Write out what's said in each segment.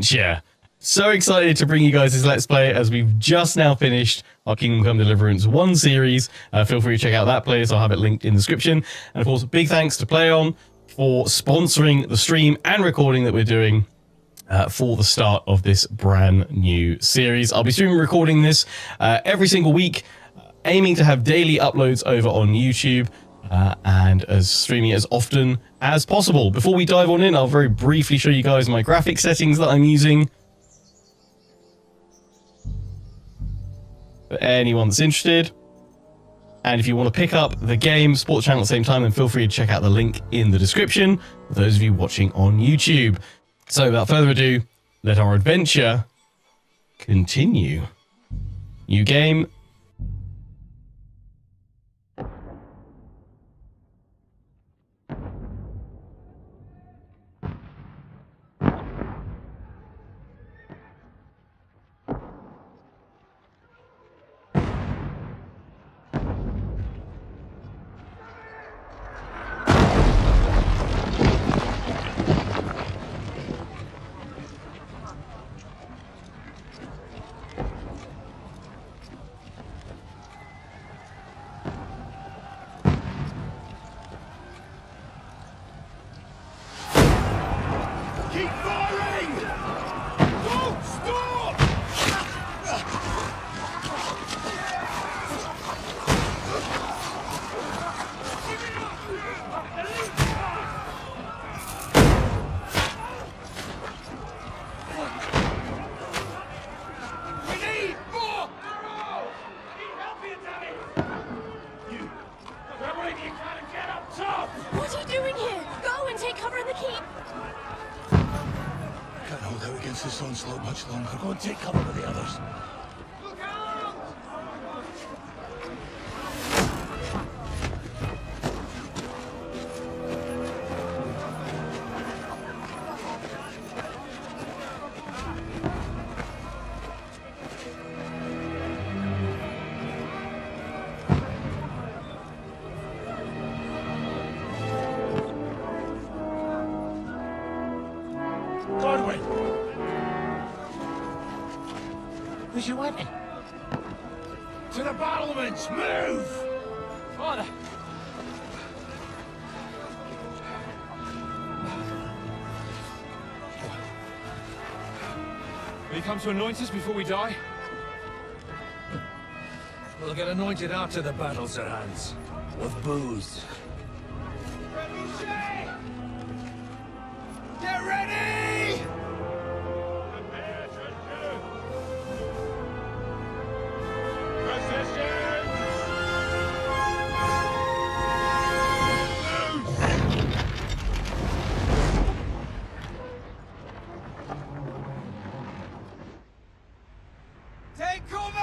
adventure. So excited to bring you guys this Let's Play as we've just now finished our Kingdom Come Deliverance 1 series. Feel free to check out that playlist. I'll have it linked in the description. And of course, big thanks to PlayOn for sponsoring the stream and recording that we're doing for the start of this brand new series. I'll be streaming recording this every single week, aiming to have daily uploads over on YouTube. And as streaming as often as possible. Before we dive on in, I'll very briefly show you guys my graphic settings that I'm using. For anyone that's interested. And if you want to pick up the game, support the channel at the same time, then feel free to check out the link in the description for those of you watching on YouTube. So without further ado, let our adventure continue. New game. What are you doing here? Go and take cover in the keep! Can't hold out against this onslaught much longer. Go and take cover with the others. Look out! Where's your weapon? To the battlements! Move! Father! Will you come to anoint us before we die? We'll get anointed after the battle's at hands. With booze. Get ready! Take cover!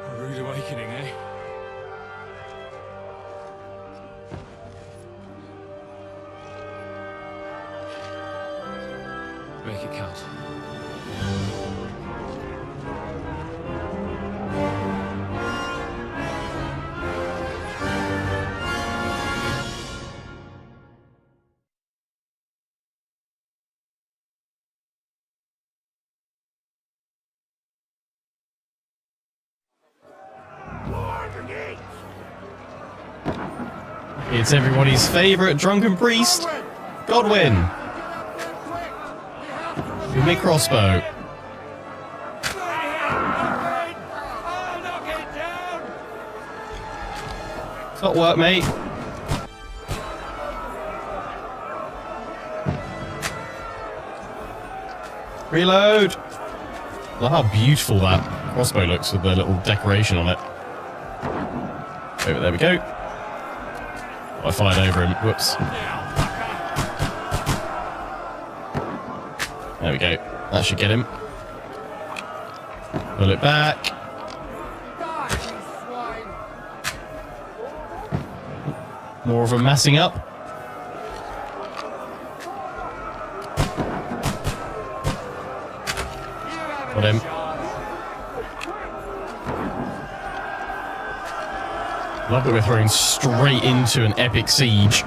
A rude awakening, eh? Make it count. It's everybody's favourite drunken priest, Godwin. With my crossbow. It's not work, mate. Reload! Look how beautiful that crossbow looks with the little decoration on it. There we go. I fired over him. Whoops. There we go. That should get him. Pull it back. Die, you swine! More of them massing up. Got him. Love that we're throwing straight into an epic siege.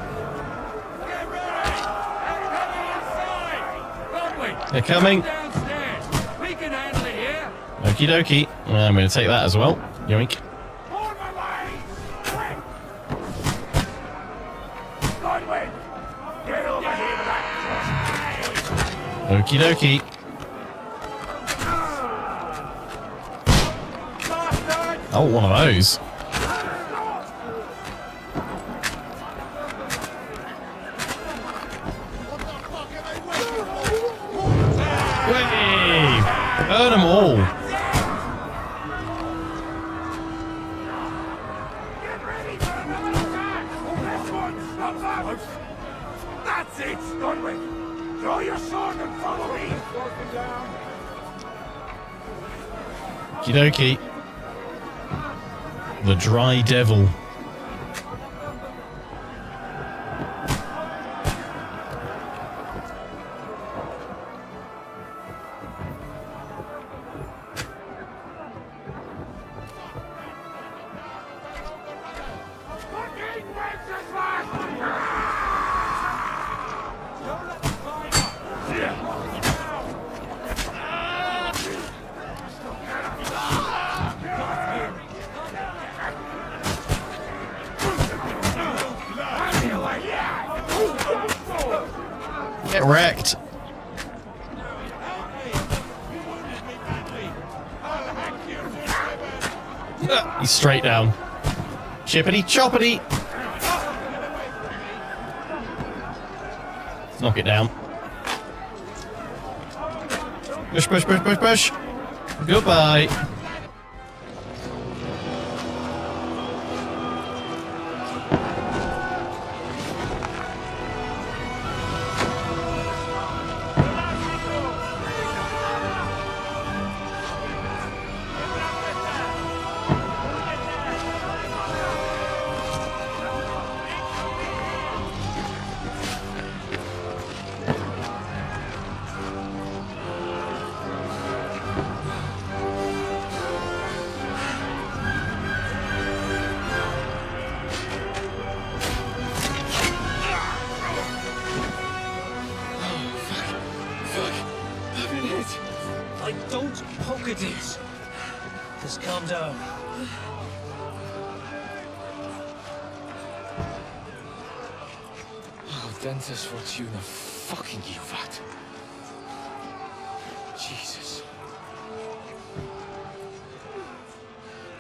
They're coming. Downstairs! We can handle it here! Okie dokie. I'm going to take that as well. Yoink. On my way! Quick! Godwin! Get over here with that! Okie dokie. Bastard! Oh, one of those. Way! Burn them all. Get ready for another attack! This one's not that! That's it, Godwin! Draw your sword and follow me! Okie dokie. The Dry Devil. Fucking breakfast last! Don't let the fire Get wrecked. He's straight down. Chippity choppity. Knock it down. Push, push, push, push, push. Goodbye. Like, don't poke at it. Just calm down. Oh, Dentes Fortuna, fucking you that. Jesus.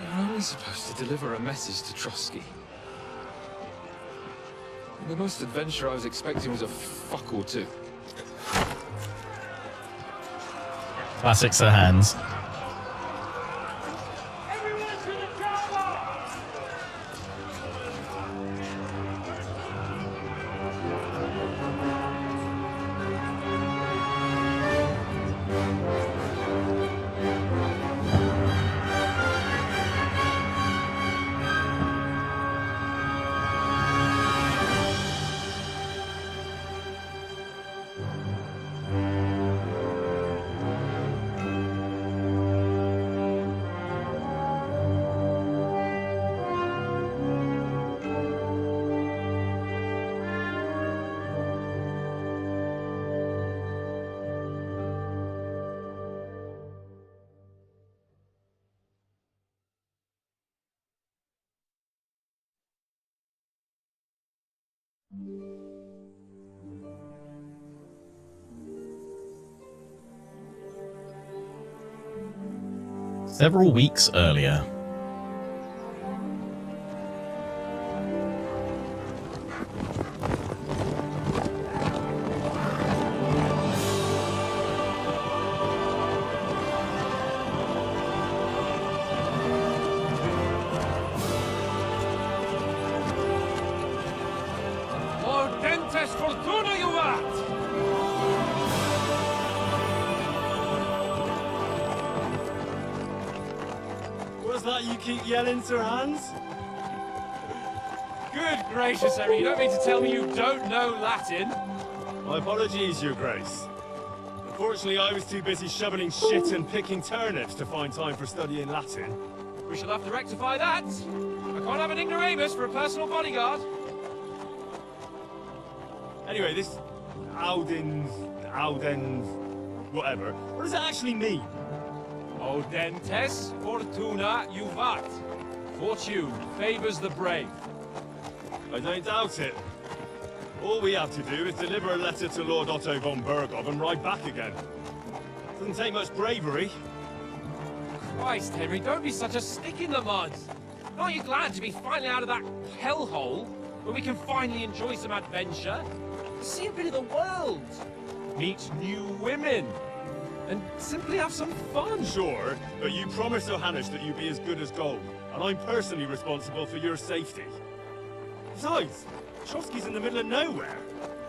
You're only supposed to deliver a message to Trotsky. The most adventure I was expecting was a fuck or two. Classic Sir Hans. Everyone to the tower! Several weeks earlier. Or Dentes Fortuna, you rat! was that you keep yelling, Sir Hans? Good gracious, Henry, you don't mean to tell me you don't know Latin? My apologies, Your Grace. Unfortunately, I was too busy shoveling shit and picking turnips to find time for studying Latin. We shall have to rectify that. I can't have an ignoramus for a personal bodyguard. Anyway, this Audens, whatever. What does it actually mean? Audentes fortuna juvat. Fortune favors the brave. I don't doubt it. All we have to do is deliver a letter to Lord Otto von Berghoff and ride back again. Doesn't take much bravery. Christ, Henry, don't be such a stick in the mud. Aren't you glad to be finally out of that hellhole where we can finally enjoy some adventure? See a bit of the world, meet new women, and simply have some fun. Sure, but you promised Johannes that you'd be as good as gold, and I'm personally responsible for your safety. Besides, Trotsky's in the middle of nowhere,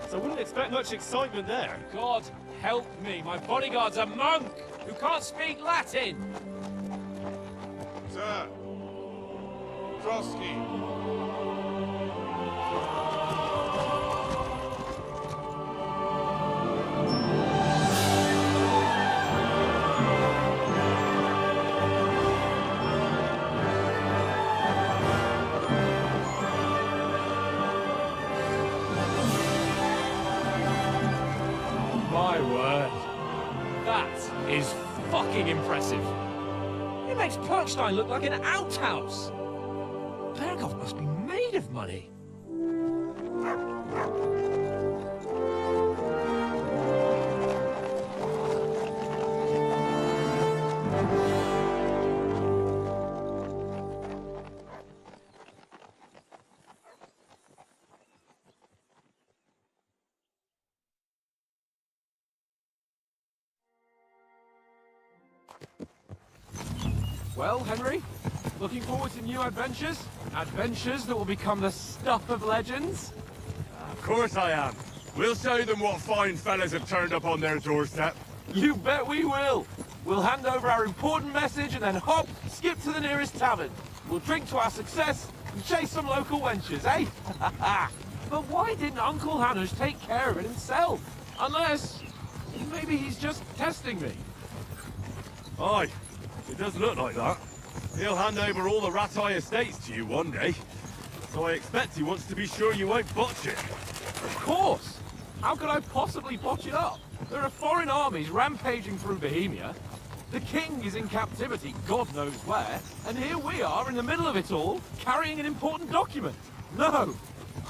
so I wouldn't expect much excitement there. God help me, my bodyguard's a monk who can't speak Latin. Sir! Trotsky! My word. That is fucking impressive. It makes Perkstein look like an outhouse. Berghoff must be made of money. Well, Henry, looking forward to new adventures? Adventures that will become the stuff of legends? Of course I am. We'll show them what fine fellas have turned up on their doorstep. You bet we will. We'll hand over our important message and then hop, skip to the nearest tavern. We'll drink to our success and chase some local wenches, eh? But why didn't Uncle Hanush take care of it himself? Unless, maybe he's just testing me. Aye, it does look like that. He'll hand over all the Ratai estates to you one day. So I expect he wants to be sure you won't botch it. Of course! How could I possibly botch it up? There are foreign armies rampaging through Bohemia. The king is in captivity, God knows where, and here we are in the middle of it all, carrying an important document. No!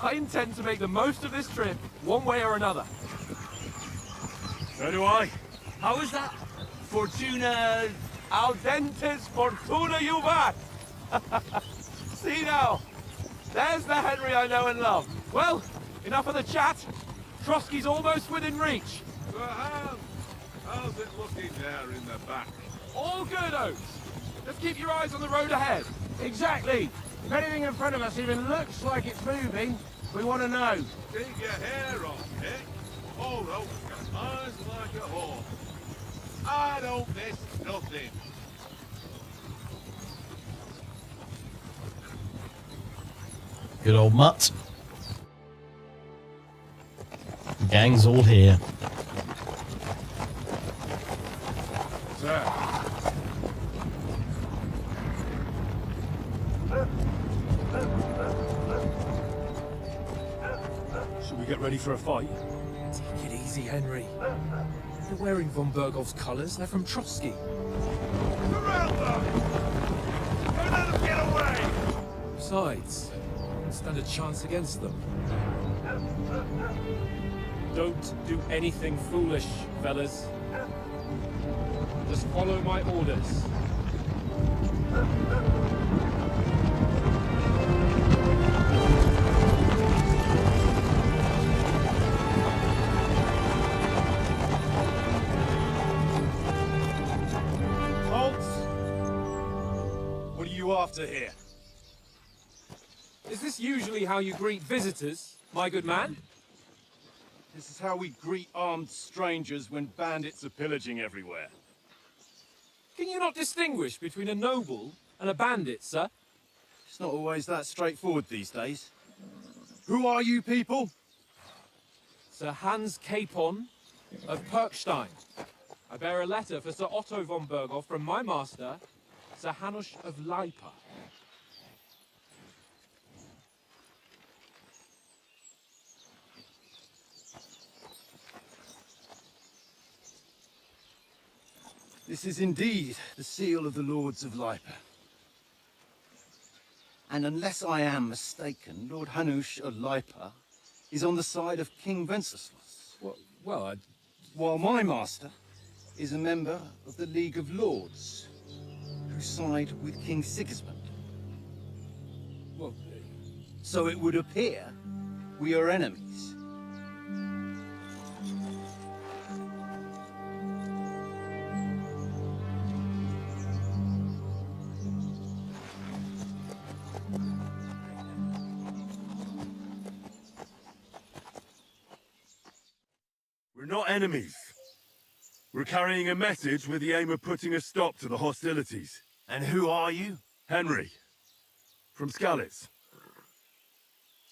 I intend to make the most of this trip, one way or another. So do I. How is that? Fortuna... Audentes fortuna juvat! See now, there's the Henry I know and love. Well, enough of the chat. Trotsky's almost within reach. Sir Hans, how's it looking there in the back? All good, Oates. Just keep your eyes on the road ahead. Exactly. If anything in front of us even looks like it's moving, we want to know. Keep your hair on, Nick. Although, eyes like a horse. I don't miss nothing. Good old mutt. Gang's all here. Sir. Should we get ready for a fight? Take it easy, Henry. They're wearing von Berghoff's colours. They're from Trotsky. Surround them! Don't let them get away! Besides, don't stand a chance against them. Don't do anything foolish, fellas. Just follow my orders. After here. Is this usually how you greet visitors, my good man? This is how we greet armed strangers when bandits are pillaging everywhere. Can you not distinguish between a noble and a bandit, sir. It's not always that straightforward these days. Who are you people? Sir Hans Capon of Perkstein. I bear a letter for Sir Otto von Berghoff from my master, Sir Hanush of Leipa. This is indeed the seal of the Lords of Lipa. And unless I am mistaken, Lord Hanush of Lipa is on the side of King Wenceslas. Well, While my master is a member of the League of Lords, who side with King Sigismund. well, So it would appear we are enemies. We're not enemies. We're carrying a message with the aim of putting a stop to the hostilities. And who are you? Henry, from Skalitz.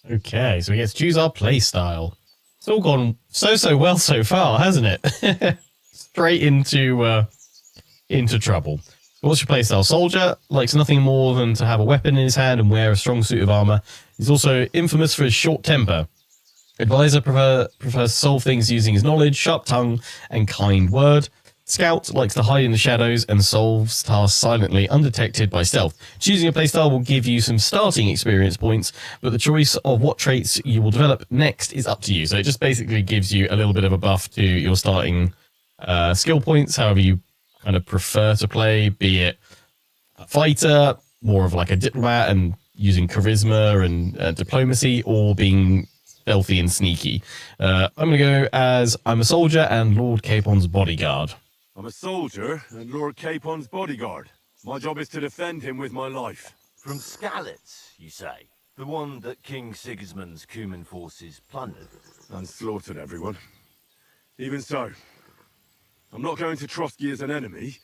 Okay, so we get to choose our play style. It's all gone so well so far, hasn't it? Straight into trouble. What's your playstyle? Soldier likes nothing more than to have a weapon in his hand and wear a strong suit of armor. He's also infamous for his short temper. Advisor prefers to solve things using his knowledge, sharp tongue, and kind word. Scout likes to hide in the shadows and solves tasks silently, undetected by stealth. Choosing a playstyle will give you some starting experience points, but the choice of what traits you will develop next is up to you. So it just basically gives you a little bit of a buff to your starting skill points, however you kind of prefer to play, be it a fighter, more of like a diplomat and using charisma and diplomacy, or being stealthy and sneaky. I'm going to go as I'm a soldier and Lord Capon's bodyguard. I'm a soldier and Lord Capon's bodyguard. My job is to defend him with my life. From Skalitz, you say? The one that King Sigismund's Cuman forces plundered? And slaughtered everyone. Even so, I'm not going to Trotsky as an enemy,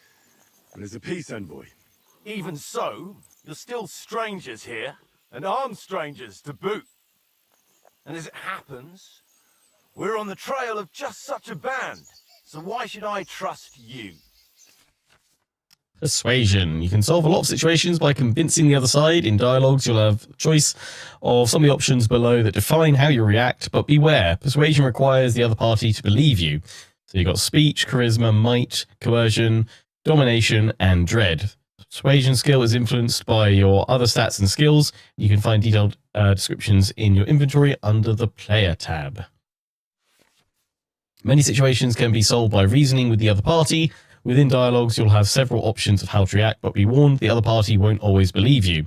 but as a peace envoy. Even so, you're still strangers here, and armed strangers to boot. And as it happens, we're on the trail of just such a band. So why should I trust you? Persuasion. You can solve a lot of situations by convincing the other side. In dialogues, you'll have a choice of some of the options below that define how you react, but beware. Persuasion requires the other party to believe you. So you've got speech, charisma, might, coercion, domination, and dread. Persuasion skill is influenced by your other stats and skills. You can find detailed descriptions in your inventory under the player tab. Many situations can be solved by reasoning with the other party. Within dialogues, you'll have several options of how to react, but be warned, the other party won't always believe you.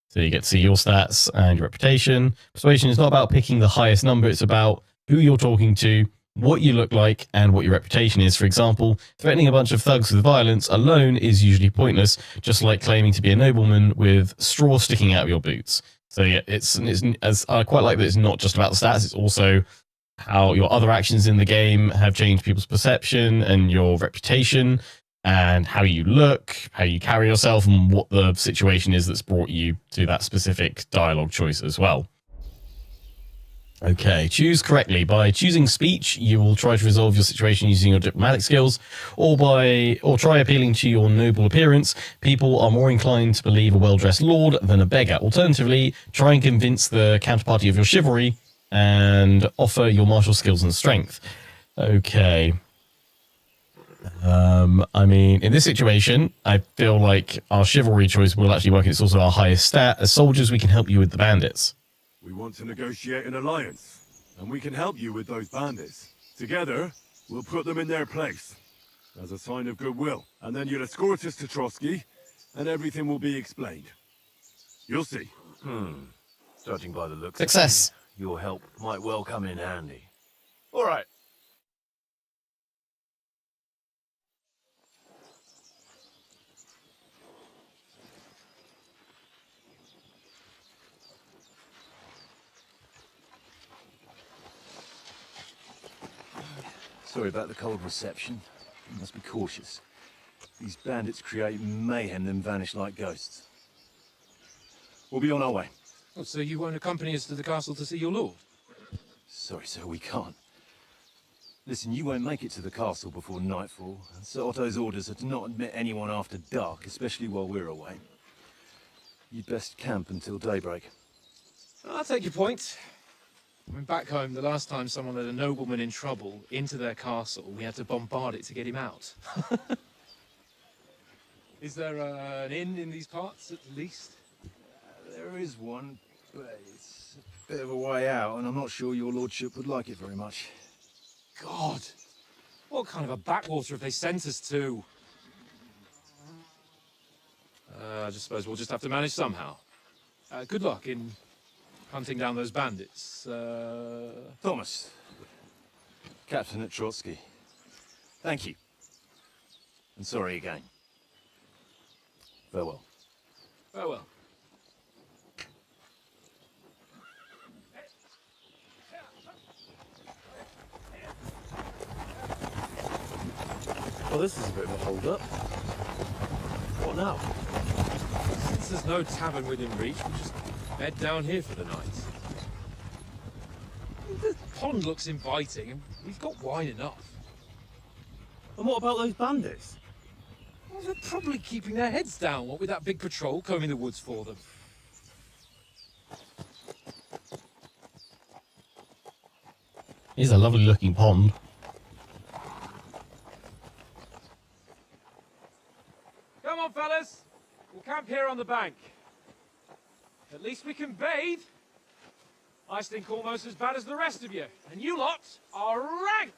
So you get to see your stats and your reputation. Persuasion is not about picking the highest number, it's about who you're talking to, what you look like, and what your reputation is. For example, threatening a bunch of thugs with violence alone is usually pointless, just like claiming to be a nobleman with straw sticking out of your boots. So yeah, it's as I quite like that it's not just about the stats, it's also how your other actions in the game have changed people's perception and your reputation, and how you look, how you carry yourself, and what the situation is that's brought you to that specific dialogue choice as well. Okay, choose correctly. By choosing speech, you will try to resolve your situation using your diplomatic skills, or try appealing to your noble appearance. People are more inclined to believe a well-dressed lord than a beggar. Alternatively, try and convince the counterparty of your chivalry and offer your martial skills and strength. Okay. I mean, in this situation, I feel like our chivalry choice will actually work. It's also our highest stat. As soldiers, we can help you with the bandits. We want to negotiate an alliance, and we can help you with those bandits. Together, we'll put them in their place, as a sign of goodwill. And then you'll escort us to Trotsky, and everything will be explained. You'll see. Judging by the looks Success. of it, your help might well come in handy. All right. Sorry about the cold reception. You must be cautious. These bandits create mayhem then vanish like ghosts. We'll be on our way. Oh, so you won't accompany us to the castle to see your lord? Sorry, sir, we can't. Listen, you won't make it to the castle before nightfall. Sir Otto's orders are to not admit anyone after dark, especially while we're away. You'd best camp until daybreak. I'll take your point. I mean, back home, the last time someone let a nobleman in trouble into their castle, we had to bombard it to get him out. Is there an inn in these parts, at least? There is one, but it's a bit of a way out, and I'm not sure your lordship would like it very much. God! What kind of a backwater have they sent us to? I just suppose we'll just have to manage somehow. Good luck in hunting down those bandits. Thomas, Captain at Trotsky. Thank you. And sorry again. Farewell. Farewell. Well, this is a bit of a hold-up. What now? Since there's no tavern within reach, we'll just bed down here for the night. The pond looks inviting, and we've got wine enough. And what about those bandits? Well, they're probably keeping their heads down, what with that big patrol combing the woods for them. It's a lovely looking pond. Come on, fellas. We'll camp here on the bank. At least we can bathe. I stink almost as bad as the rest of you, and you lot are rank!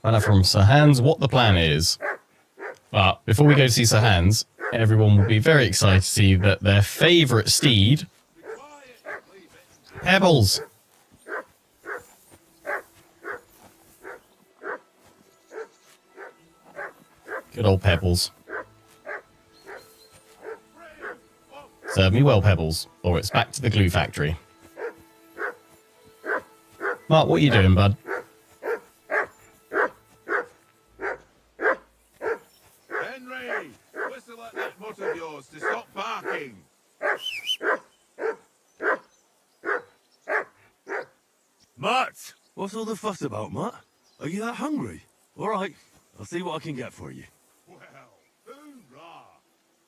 Find out from Sir Hans what the plan is. But before we go to see Sir Hans, everyone will be very excited to see that their favourite steed, Pebbles. Good old Pebbles. Serve me well, Pebbles, or it's back to the glue factory. Mark, what are you doing, bud? Henry, whistle at that mutt of yours to stop barking. Mutt! What's all the fuss about, Mutt? Are you that hungry? All right, I'll see what I can get for you. Well, hoorah!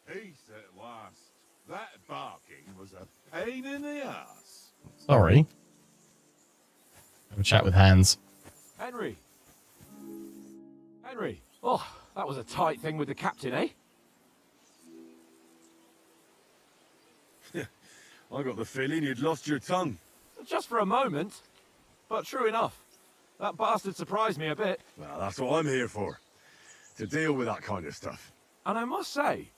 Peace at last. That barking was a pain in the ass. Sorry. Have a chat with Hans. Henry. Henry. Oh, that was a tight thing with the captain, eh? I got the feeling you'd lost your tongue. Just for a moment. But true enough. That bastard surprised me a bit. Well, that's what I'm here for. To deal with that kind of stuff. And I must say,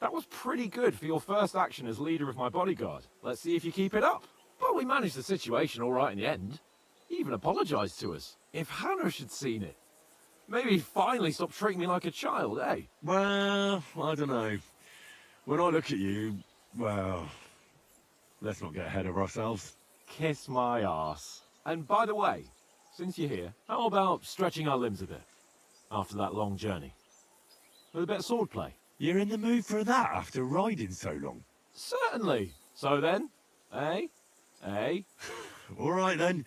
that was pretty good for your first action as leader of my bodyguard. Let's see if you keep it up. But we managed the situation all right in the end. He even apologised to us. If Hannah had seen it, maybe he'd finally stop treating me like a child, eh? Well, I don't know. When I look at you, well, let's not get ahead of ourselves. Kiss my arse. And by the way, since you're here, how about stretching our limbs a bit after that long journey? With a bit of swordplay. You're in the mood for that after riding so long? Certainly. So then, eh? Eh? All right then.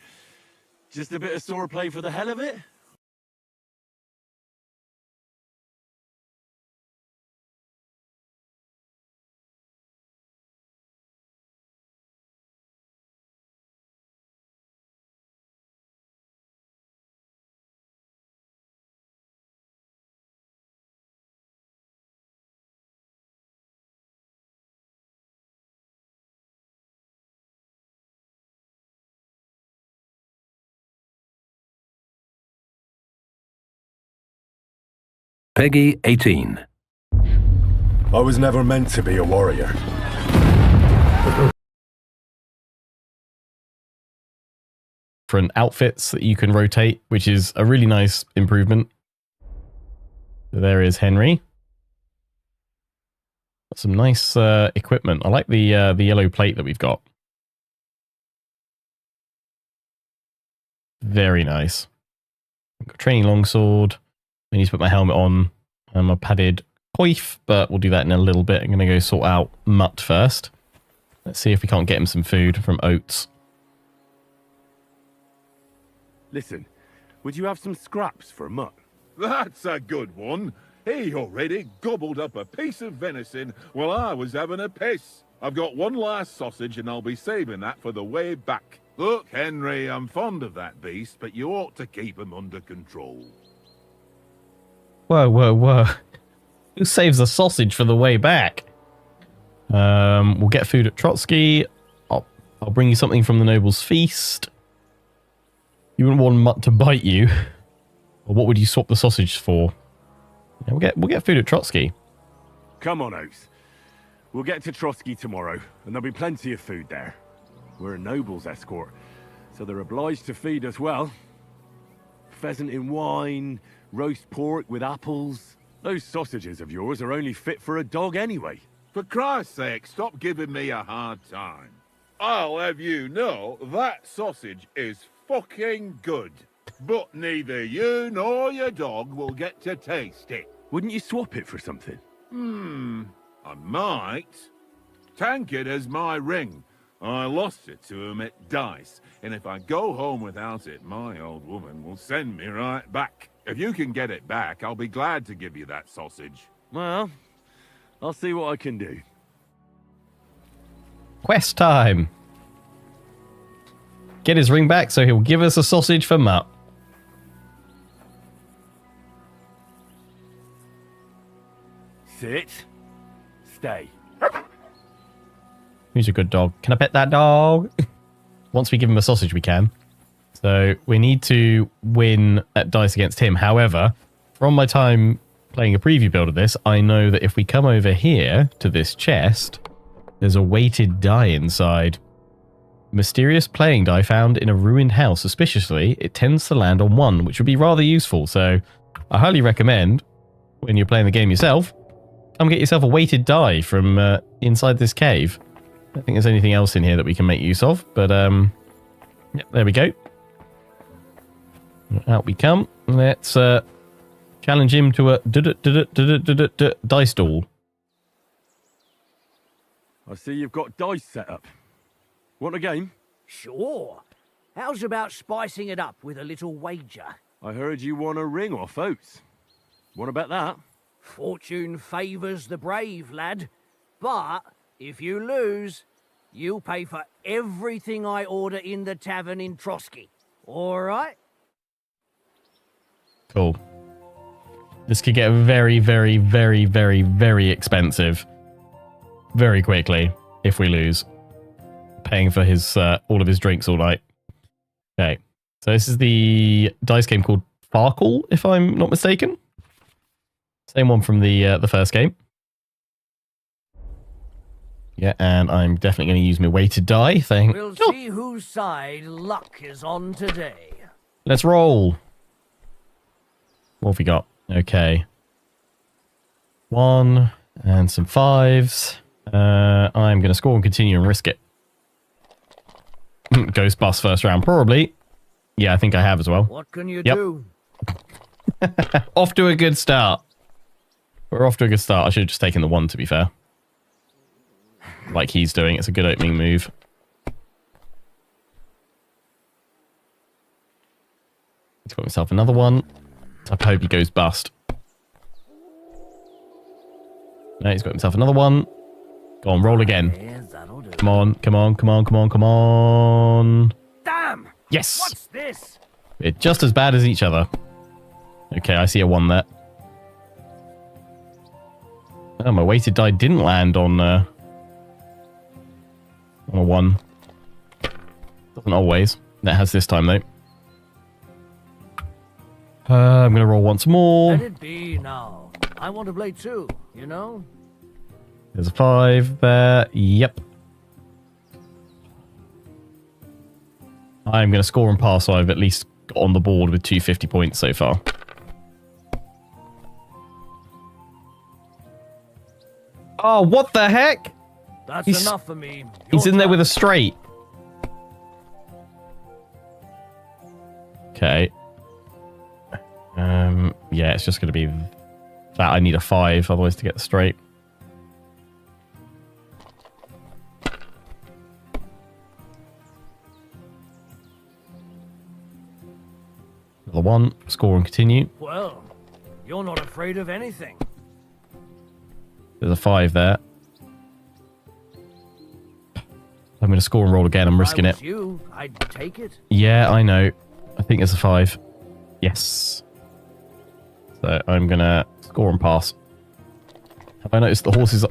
Just a bit of swordplay for the hell of it? Peggy 18. I was never meant to be a warrior. Different outfits that you can rotate, which is a really nice improvement. So there is Henry. Got some nice equipment. I like the yellow plate that we've got. Very nice. Got training longsword. I need to put my helmet on and my padded coif, but we'll do that in a little bit. I'm going to go sort out Mutt first. Let's see if we can't get him some food from Oats. Listen, would you have some scraps for Mutt? That's a good one. He already gobbled up a piece of venison while I was having a piss. I've got one last sausage and I'll be saving that for the way back. Look, Henry, I'm fond of that beast, but you ought to keep him under control. Whoa, whoa, whoa. Who saves a sausage for the way back? We'll get food at Trotsky. I'll bring you something from the Noble's Feast. You wouldn't want Mutt to bite you. Or what would you swap the sausage for? Yeah, we'll get food at Trotsky. Come on, Oaks. We'll get to Trotsky tomorrow, and there'll be plenty of food there. We're a noble's escort, so they're obliged to feed us well. Pheasant in wine, roast pork with apples. Those sausages of yours are only fit for a dog anyway. For Christ's sake, stop giving me a hard time. I'll have you know that sausage is fucking good. But neither you nor your dog will get to taste it. Wouldn't you swap it for something? I might. Tankard has my ring. I lost it to him at dice, and if I go home without it, my old woman will send me right back. If you can get it back, I'll be glad to give you that sausage. Well, I'll see what I can do. Quest time. Get his ring back so he'll give us a sausage for Mutt. Sit. Stay. Who's a good dog? Can I pet that dog? Once we give him a sausage, we can. So we need to win at dice against him. However, from my time playing a preview build of this, I know that if we come over here to this chest, there's a weighted die inside. Mysterious playing die found in a ruined house. Suspiciously, it tends to land on 1, which would be rather useful. So I highly recommend, when you're playing the game yourself, come get yourself a weighted die from inside this cave. I don't think there's anything else in here that we can make use of, but yep, there we go. Out we come. Let's challenge him to a dice duel. I see you've got dice set up. Want a game? Sure. How's about spicing it up with a little wager? I heard you won a ring off Oats. What about that? Fortune favours the brave, lad. But if you lose, you'll pay for everything I order in the tavern in Trotsky. All right? Cool. This could get very, very, very, very, very expensive very quickly if we lose. Paying for his all of his drinks all night. Okay. So this is the dice game called Farkle, if I'm not mistaken. Same one from the first game. Yeah, and I'm definitely going to use my weighted die thing. We'll see whose side luck is on today. Let's roll. What have we got? Okay. 1 and some 5s. I'm going to score and continue and risk it. Ghost bust first round, probably. Yeah, I think I have as well. What can you do? Off to a good start. We're off to a good start. I should have just taken the 1, to be fair. Like he's doing. It's a good opening move. He's got himself another 1. I hope he goes bust. No, he's got himself another 1. Go on, roll again. Come on, come on, come on, come on, come on. Damn! Yes! What's this? We're just as bad as each other. Okay, I see a 1 there. Oh, my weighted die didn't land on a 1. Doesn't always. That has this time, though. I'm going to roll once more. Let it be now. I want to play too, you know? There's a 5 there. Yep. I'm going to score and pass, so I've at least got on the board with 250 points so far. Oh, what the heck? That's He's- enough for me. He's Your in there with a turn. straight. Okay. Yeah, Yeah, it's just going to be that. I need a 5 otherwise to get straight. Another 1. Score and continue. Well, you're not afraid of anything. There's a 5 there. I'm going to score and roll again. I'm risking it. You, I'd take it. Yeah, I know. I think there's a 5. Yes. So I'm going to score and pass. Have I noticed the horses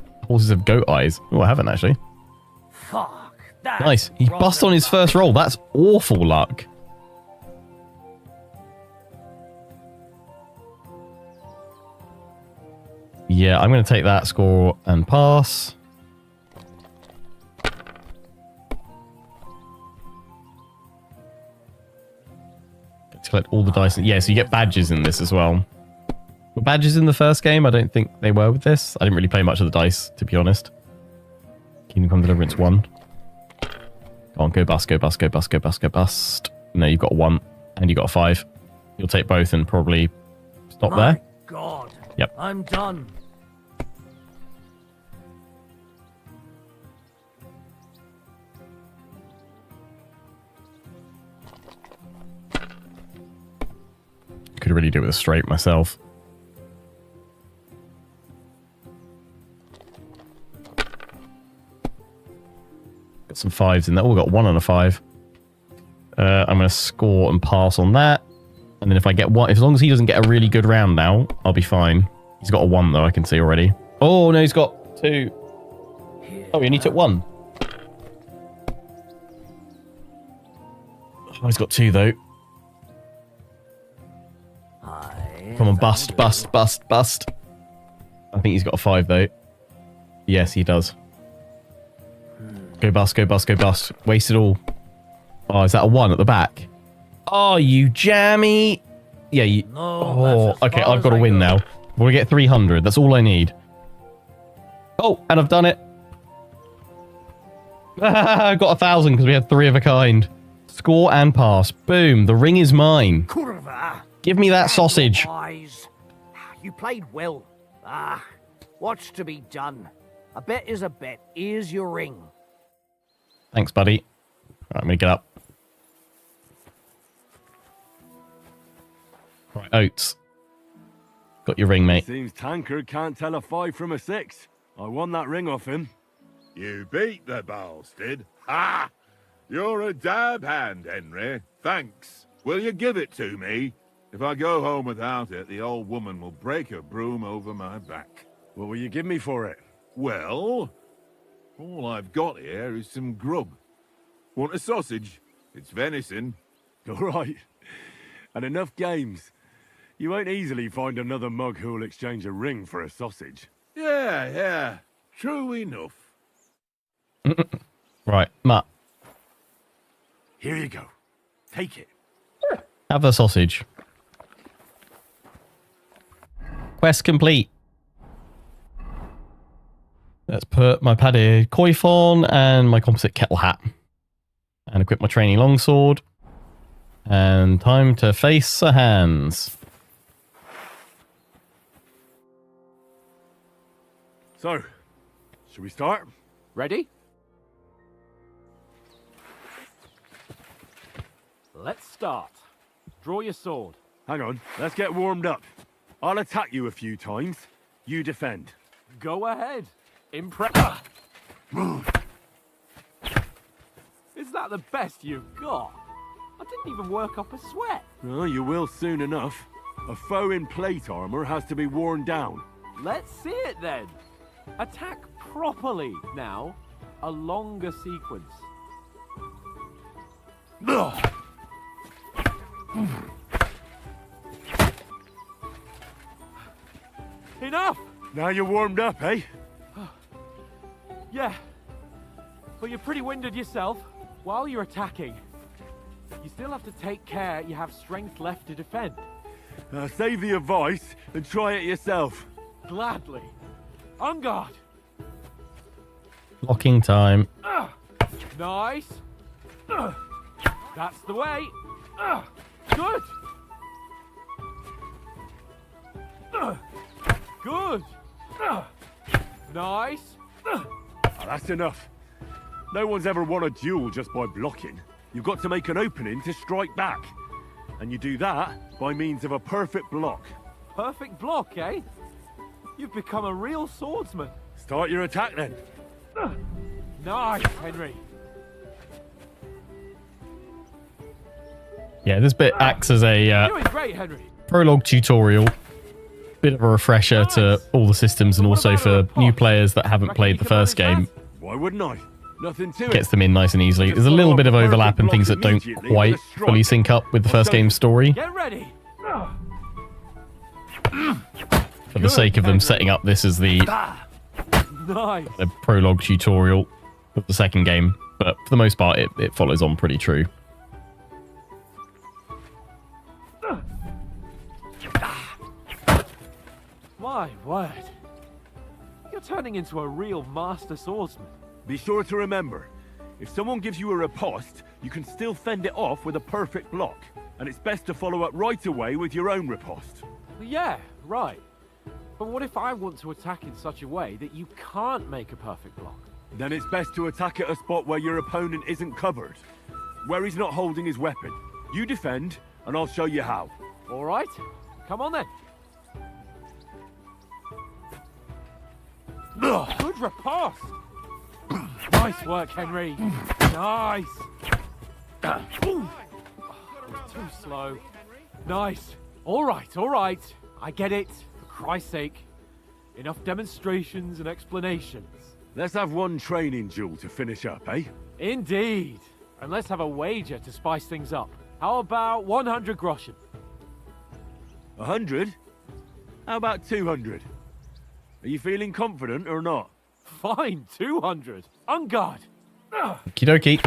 have goat eyes? Oh, I haven't actually. Fuck. That's Nice. He bust on his first roll. That's awful luck. Yeah, I'm going to take that score and pass. To collect all the dice. Yeah, so you get badges in this as well. Were badges in the first game? I don't think they were with this. I didn't really play much of the dice, to be honest. Kingdom Come Deliverance 1. Go on, go bust, go bust, go bust, go bust, go bust. No, you've got a 1 and you got a 5. You'll take both and probably stop My there. God. Yep. I'm done. Could really do it with a straight myself. Got some 5s in there. Oh, we got 1 and a 5. I'm going to score and pass on that. And then if I get 1, as long as he doesn't get a really good round now, I'll be fine. He's got a 1 though, I can see already. Oh, no, he's got 2. Oh, he only took 1. Oh, he's got 2 though. Come on, bust, bust, bust, bust. I think he's got a 5 though. Yes, he does. Go bust, go bust, go bust. Waste it all. Oh, is that a 1 at the back? Oh, you jammy. Yeah, you... No, oh, okay, I've got to win now. We'll get 300. That's all I need. Oh, and I've done it. I got 1,000 because we had 3 of a kind. Score and pass. Boom. The ring is mine. Kurva. Give me that sausage. Eyes. You played well. What's to be done? A bet is a bet. Here's your ring. Thanks, buddy. Right, I'm going to get up. Right, Oates. Got your ring, mate. Seems Tankard can't tell a 5 from a 6. I won that ring off him. You beat the bastard. Ha! You're a dab hand, Henry. Thanks. Will you give it to me? If I go home without it, the old woman will break her broom over my back. What will you give me for it? Well, all I've got here is some grub. Want a sausage? It's venison. All right. And enough games. You won't easily find another mug who'll exchange a ring for a sausage. Yeah. True enough. Right, Matt. Here you go. Take it. Have the sausage. Quest complete. Let's put my padded coif on and my composite kettle hat. And equip my training longsword. And time to face the hands. So, should we start? Ready? Let's start. Draw your sword. Hang on, let's get warmed up. I'll attack you a few times. You defend. Go ahead. Impress. Is that the best you've got? I didn't even work up a sweat. Oh, you will soon enough. A foe in plate armor has to be worn down. Let's see it then. Attack properly now. A longer sequence. Enough! Now you're warmed up, eh? Yeah. But you're pretty winded yourself. While you're attacking, you still have to take care you have strength left to defend. Save the advice and try it yourself. Gladly. On guard. Locking time. Nice. That's the way. Good. Nice. Oh, that's enough. No one's ever won a duel just by blocking. You've got to make an opening to strike back. And you do that by means of a perfect block. Perfect block, eh? You've become a real swordsman. Start your attack then. Nice, Henry. Yeah, this bit acts as a Doing great, Henry. prologue tutorial. Bit of a refresher to all the systems, and also for new players that haven't played the first game. Why wouldn't I? Nothing to it. Gets them in nice and easily. There's a little bit of overlap and things that don't quite fully sync up with the first game's story. Get ready. For the sake of them setting up this as the Nice. prologue tutorial of the second game. But for the most part, it follows on pretty true. My word. You're turning into a real master swordsman. Be sure to remember, if someone gives you a riposte, you can still fend it off with a perfect block. And it's best to follow up right away with your own riposte. Yeah, right. But what if I want to attack in such a way that you can't make a perfect block? Then it's best to attack at a spot where your opponent isn't covered. Where he's not holding his weapon. You defend, and I'll show you how. All right. Come on then. Good riposte. Nice work, Henry. Nice. Too slow. Nice. All right, all right. I get it. For Christ's sake. Enough demonstrations and explanations. Let's have one training duel to finish up, eh? Indeed. And let's have a wager to spice things up. How about 100 groschen? 100? How about 200? Are you feeling confident or not? Fine, 200. On guard. Okie dokie.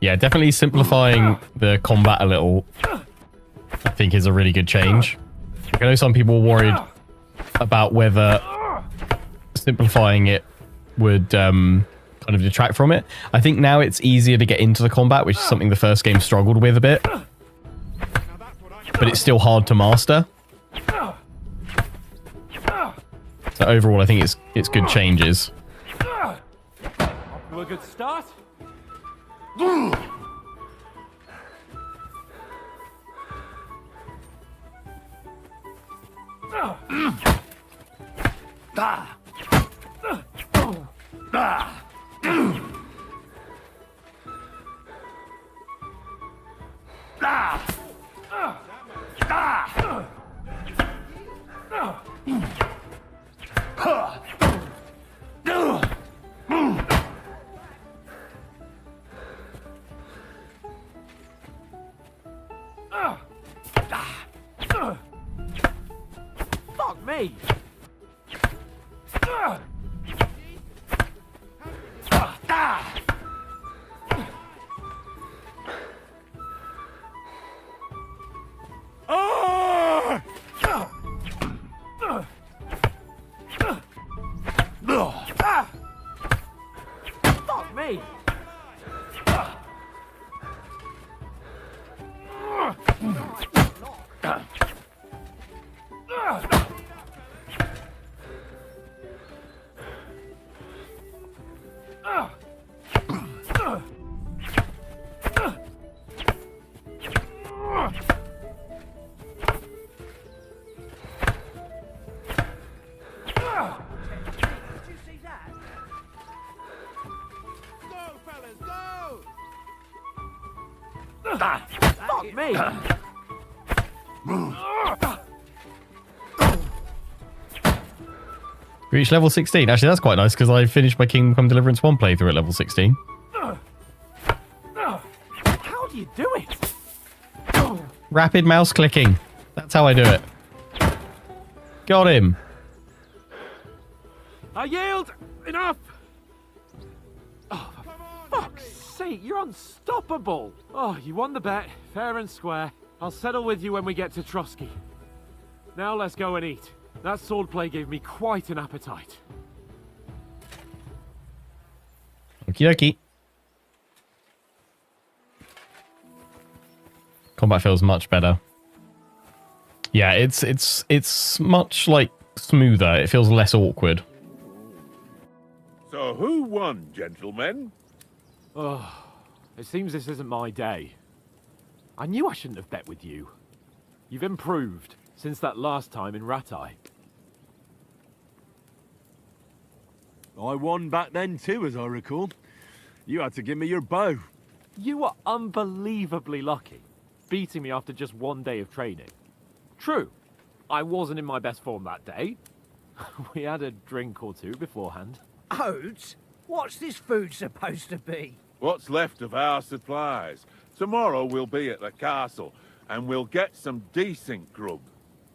Yeah, definitely simplifying the combat a little, I think, is a really good change. I know some people were worried about whether simplifying it would kind of detract from it. I think now it's easier to get into the combat, which is something the first game struggled with a bit. But it's still hard to master. So overall, I think it's good changes. Off to a good start. Fuck me. Fuck me. Fuck me. Reach level 16. Actually, that's quite nice because I finished my Kingdom Come Deliverance 1 playthrough at level 16. How do you do it? Rapid mouse clicking. That's how I do it. Got him. I yield. Enough. Oh, for fuck's sake, you're unstoppable. Oh, you won the bet. Fair and square. I'll settle with you when we get to Trotsky. Now let's go and eat. That swordplay gave me quite an appetite. Okie dokie. Combat feels much better. Yeah, it's much like smoother. It feels less awkward. So who won, gentlemen? Oh, it seems this isn't my day. I knew I shouldn't have bet with you. You've improved since that last time in Ratai. I won back then too, as I recall. You had to give me your bow. You were unbelievably lucky, beating me after just one day of training. True, I wasn't in my best form that day. We had a drink or two beforehand. Oats? What's this food supposed to be? What's left of our supplies? Tomorrow we'll be at the castle, and we'll get some decent grub.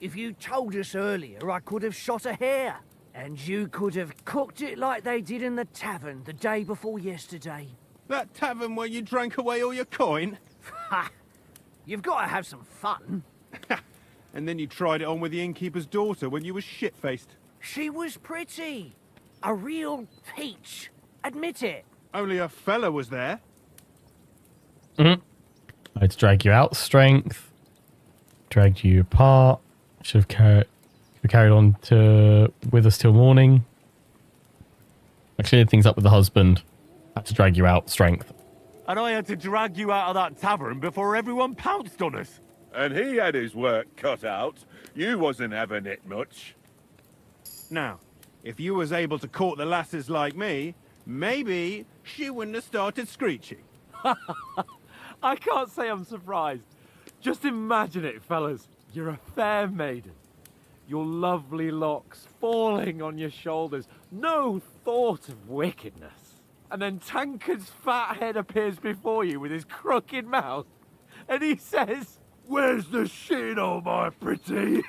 If you told us earlier, I could have shot a hare. And you could have cooked it like they did in the tavern the day before yesterday. That tavern where you drank away all your coin? Ha! You've got to have some fun. And then you tried it on with the innkeeper's daughter when you were shit-faced. She was pretty. A real peach. Admit it. Only a fella was there. I had to drag you out, strength. Dragged you apart. Should have carried on with us till morning. I cleared things up with the husband. Had to drag you out, strength. And I had to drag you out of that tavern before everyone pounced on us. And he had his work cut out. You wasn't having it much. Now, if you was able to court the lasses like me, maybe she wouldn't have started screeching. I can't say I'm surprised. Just imagine it, fellas. You're a fair maiden. Your lovely locks falling on your shoulders. No thought of wickedness. And then Tankard's fat head appears before you with his crooked mouth. And he says, "Where's the shit, oh my pretty?"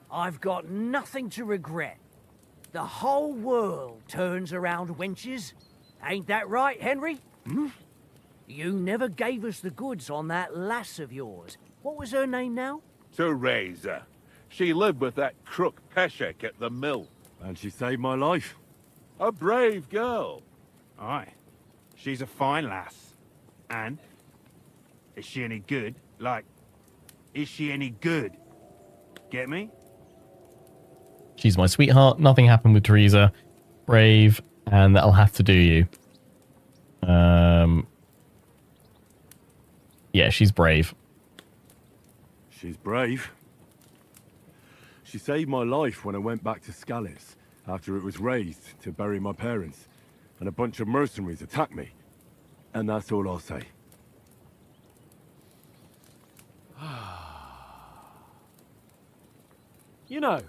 I've got nothing to regret. The whole world turns around wenches. Ain't that right, Henry? You never gave us the goods on that lass of yours. What was her name now? Teresa. She lived with that crook Peshek at the mill. And she saved my life. A brave girl. Aye. She's a fine lass. And? Is she any good? Like, is she any good? Get me? She's my sweetheart. Nothing happened with Teresa. Brave, and that'll have to do you. Yeah, she's brave. She's brave. She saved my life when I went back to Scallis after it was razed to bury my parents, and a bunch of mercenaries attacked me. And that's all I'll say. You know,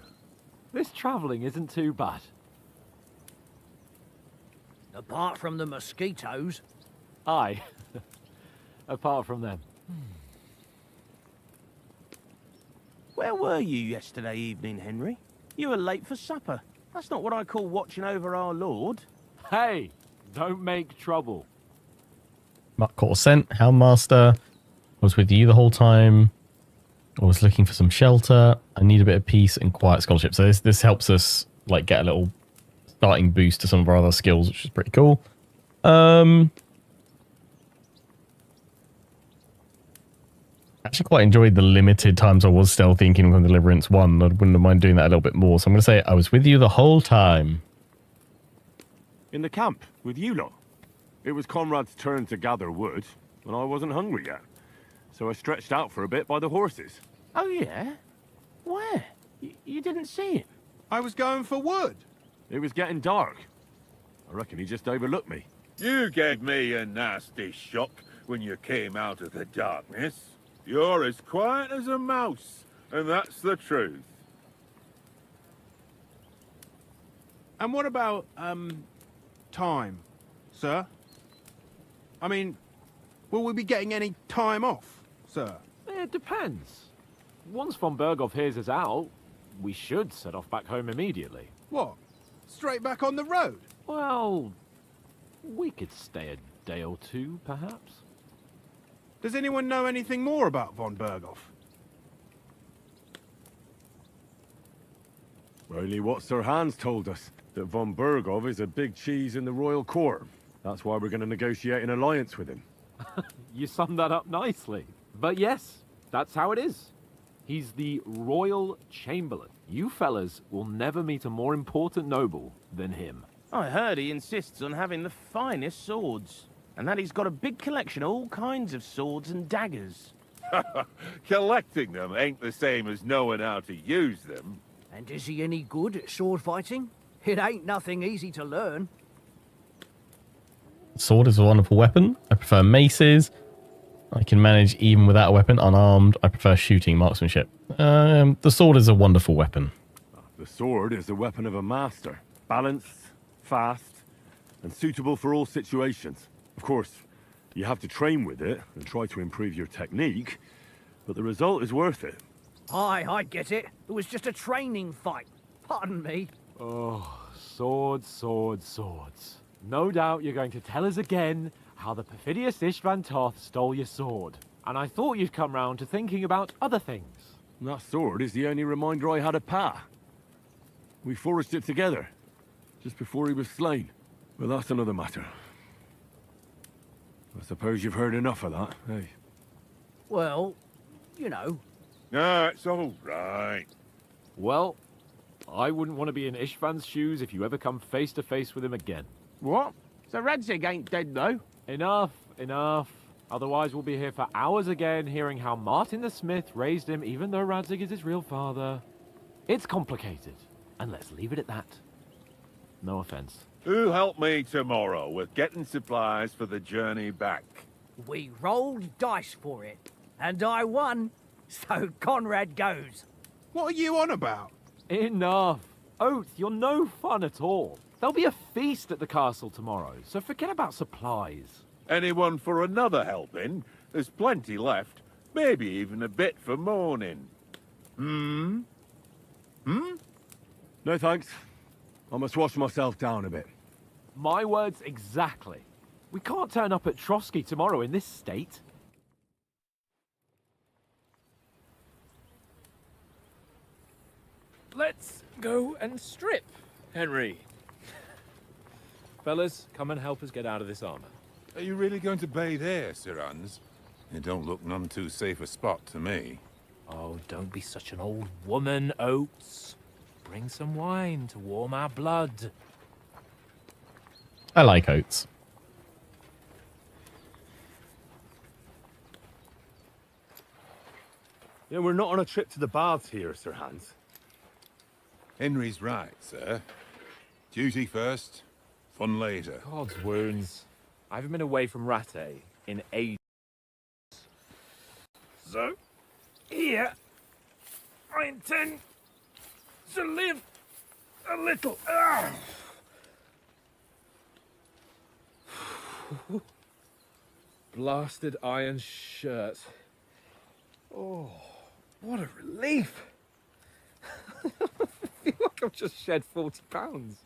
this travelling isn't too bad. Apart from the mosquitoes. Aye. Apart from them. Where were you yesterday evening, Henry? You were late for supper. That's not what I call watching over our Lord. Hey, don't make trouble. Mark caught a scent. Houndmaster. I was with you the whole time. I was looking for some shelter. I need a bit of peace and quiet scholarship. So this helps us like get a little starting boost to some of our other skills, which is pretty cool. Actually quite enjoyed the limited times I was stealthy in Kingdom Come Deliverance 1. I wouldn't mind doing that a little bit more. So I'm going to say I was with you the whole time. In the camp, with you lot. It was Conrad's turn to gather wood, and I wasn't hungry yet. So I stretched out for a bit by the horses. Oh, yeah? Where? You didn't see him? I was going for wood. It was getting dark. I reckon he just overlooked me. You gave me a nasty shock when you came out of the darkness. You're as quiet as a mouse, and that's the truth. And what about, time, sir? I mean, will we be getting any time off, sir? It depends. Once von Berghoff hears us out, we should set off back home immediately. What? Straight back on the road? Well, we could stay a day or two, perhaps. Does anyone know anything more about von Berghoff? Only what Sir Hans told us, that von Berghoff is a big cheese in the royal court. That's why we're going to negotiate an alliance with him. You summed that up nicely. But yes, that's how it is. He's the Royal Chamberlain. You fellas will never meet a more important noble than him. I heard he insists on having the finest swords, and that he's got a big collection of all kinds of swords and daggers. Collecting them ain't the same as knowing how to use them. And is he any good at sword fighting? It ain't nothing easy to learn. Sword is a wonderful weapon. I prefer maces. I can manage even without a weapon. Unarmed, I prefer shooting, marksmanship. The sword is a wonderful weapon. The sword is the weapon of a master. Balanced, fast, and suitable for all situations. Of course, you have to train with it and try to improve your technique, but the result is worth it. Aye, I get it. It was just a training fight. Pardon me. Oh, swords, swords, swords. No doubt you're going to tell us again how the perfidious Istvan Toth stole your sword. And I thought you'd come round to thinking about other things. That sword is the only reminder I had of Pa. We forged it together, just before he was slain. But that's another matter. I suppose you've heard enough of that, eh? Well, you know. No, it's all right. Well, I wouldn't want to be in Istvan's shoes if you ever come face to face with him again. What? So Radzig ain't dead, though? Enough, enough. Otherwise we'll be here for hours again hearing how Martin the Smith raised him even though Radzig is his real father. It's complicated, and let's leave it at that. No offense. Who'll help me tomorrow with getting supplies for the journey back? We rolled dice for it, and I won. So Conrad goes. What are you on about? Enough. Oath, you're no fun at all. There'll be a feast at the castle tomorrow, so forget about supplies. Anyone for another helping? There's plenty left. Maybe even a bit for morning. Hmm? No thanks. I must wash myself down a bit. My words exactly. We can't turn up at Trotsky tomorrow in this state. Let's go and strip, Henry. Fellas, come and help us get out of this armor. Are you really going to bathe here, Sir Hans? It don't look none too safe a spot to me. Oh, don't be such an old woman, Oates. Bring some wine to warm our blood. I like oats. Yeah, we're not on a trip to the baths here, Sir Hans. Henry's right, sir. Duty first, fun later. God's wounds. I haven't been away from Rattay in ages. So, here, I intend to live a little. Blasted iron shirt. Oh, what a relief. I feel like I've just shed 40 pounds.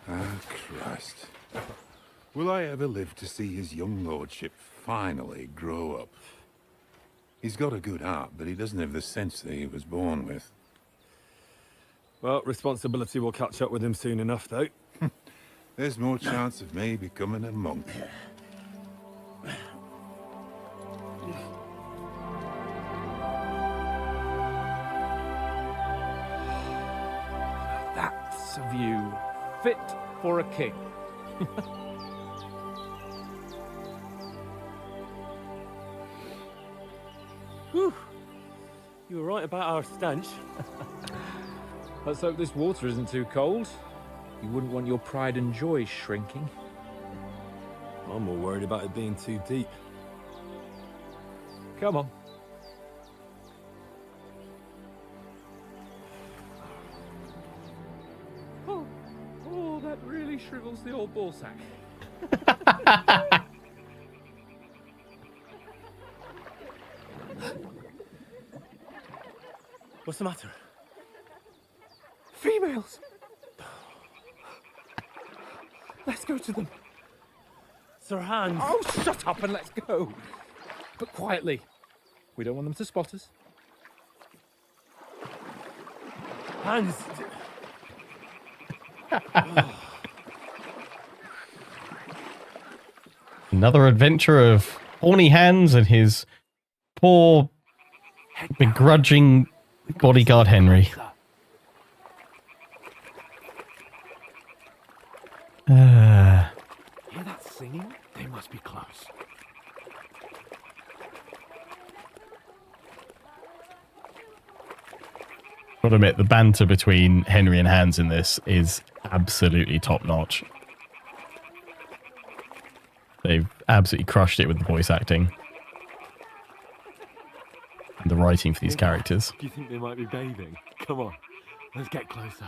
Ah, Christ. Will I ever live to see his young lordship finally grow up? He's got a good heart, but he doesn't have the sense that he was born with. Well, responsibility will catch up with him soon enough, though. There's more chance of me becoming a monk. That's a view fit for a king. Whew. You were right about our stench. Let's hope this water isn't too cold. You wouldn't want your pride and joy shrinking. I'm more worried about it being too deep. Come on. Oh, that really shrivels the old ball sack. What's the matter? Females! Let's go to them. Sir Hans. Oh, shut up and let's go. But quietly. We don't want them to spot us. Hans. Another adventure of horny Hans and his poor, begrudging bodyguard Henry. Hear that singing? They must be close. Gotta admit, the banter between Henry and Hans in this is absolutely top notch. They've absolutely crushed it with the voice acting and the writing for these characters. Do you think they might be bathing? Come on, let's get closer.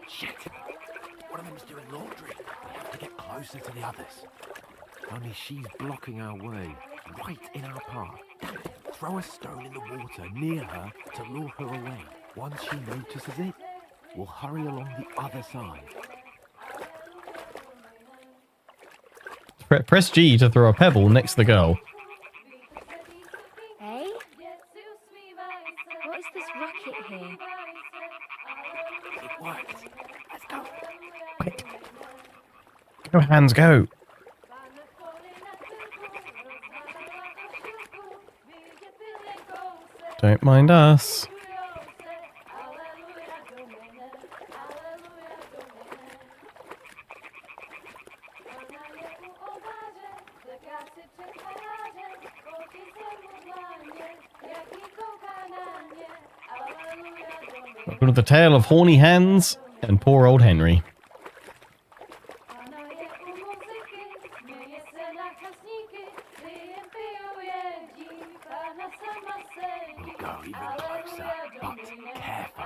Shit! One of them's doing laundry. We have to get closer to the others. Only she's blocking our way, right in our path. Damn it. Throw a stone in the water near her to lure her away. Once she notices it, we'll hurry along the other side. Press G to throw a pebble next to the girl. Hey? What is this racket here? It worked. Let's go. Quick. Go, Hans, go. Don't mind us. Welcome to the tale of horny Hans and poor old Henry. We'll go even closer, but careful.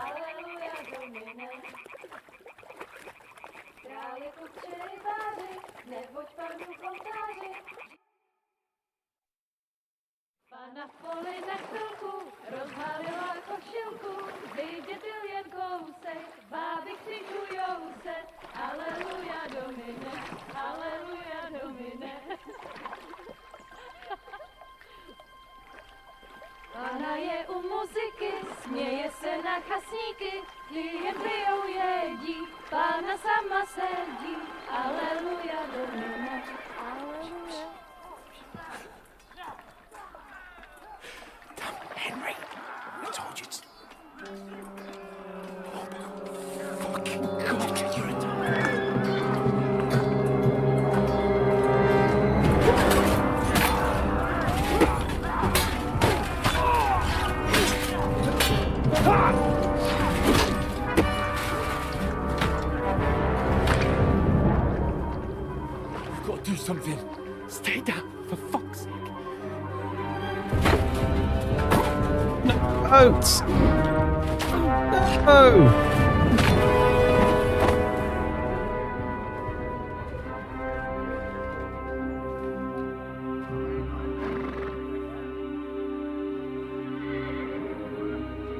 Pana v poli na chvilku rozbalila košilku, vidět byl jen kousek, báby křičujou se, aleluja Domine, aleluja Domine. Pana je u muziky, směje se na chasníky, klienty ją jedí, Pana sama sedí, aleluja Domine, aleluja. Henry, I told you to... Oh, fucking God, you're a... We've got to do something. Stay down, for fuck's sake. Oats! No!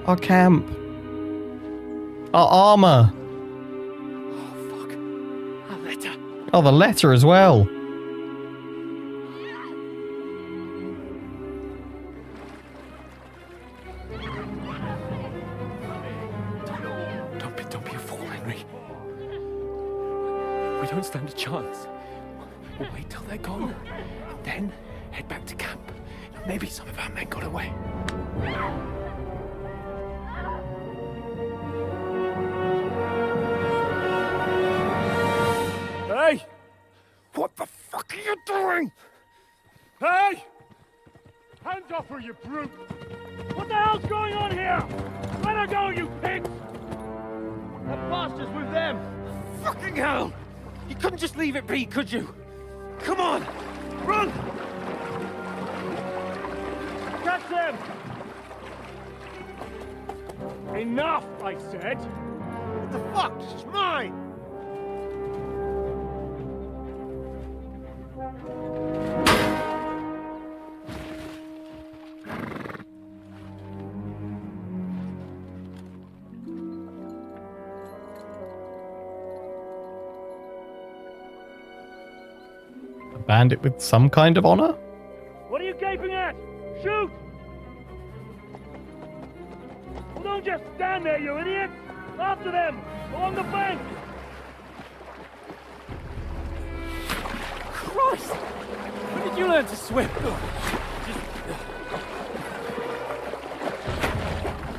Our camp. Our armor. Oh, fuck. A letter. Oh, the letter as well. Don't be a fool, Henry. We don't stand a chance. We'll wait till they're gone, and then head back to camp. Maybe some of our men got away. Hey! What the fuck are you doing? Hey! Hands off her, you brute! What the hell's going on here? Let her go, you pigs! That bastard's with them! Fucking hell! You couldn't just leave it be, could you? Come on! Run! Catch them! Enough, I said! What the fuck? She's mine! bandit with some kind of honor? What are you gaping at? Shoot! Well, don't just stand there, you idiot! After them! Along the bank! Christ! When did you learn to swim?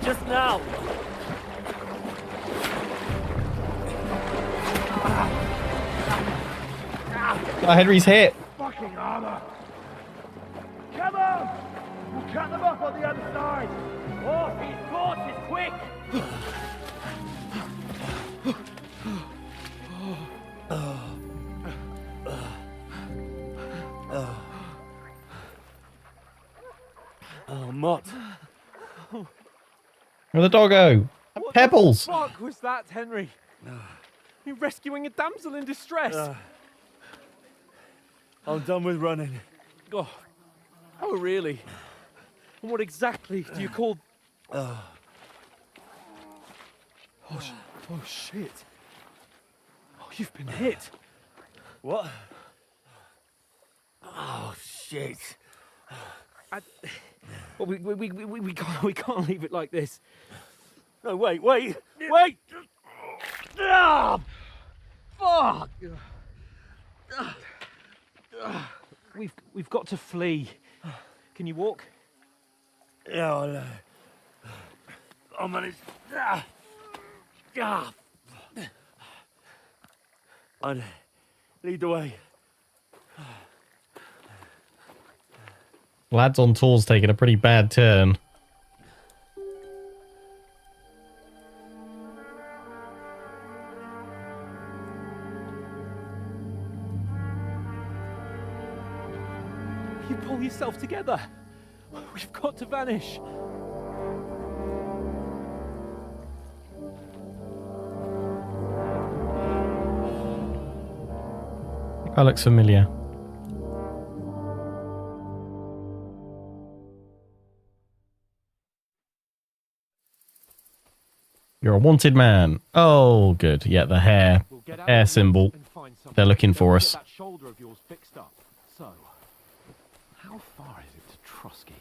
Just now. Oh, Henry's hit. Fucking armor! Come on! We'll cut them off on the other side! Oh, his force is quick! Oh, Mott. Where's the doggo? Pebbles! What the fuck was that, Henry? You're rescuing a damsel in distress. I'm done with running. Oh really? And what exactly do you call... Oh, shit. Oh, you've been hit. What? Oh, shit. Well, we can't leave it like this. No, wait! Ah! Fuck! We've got to flee. Can you walk? Yeah, I know. I'll manage. I'd lead the way. Lads on tour's taking a pretty bad turn. You pull yourself together. We've got to vanish. That looks familiar. You're a wanted man. Oh, good. Yeah, the hair symbol. They're looking for us. That shoulder of yours fixed up. So, how far is it to Trusky?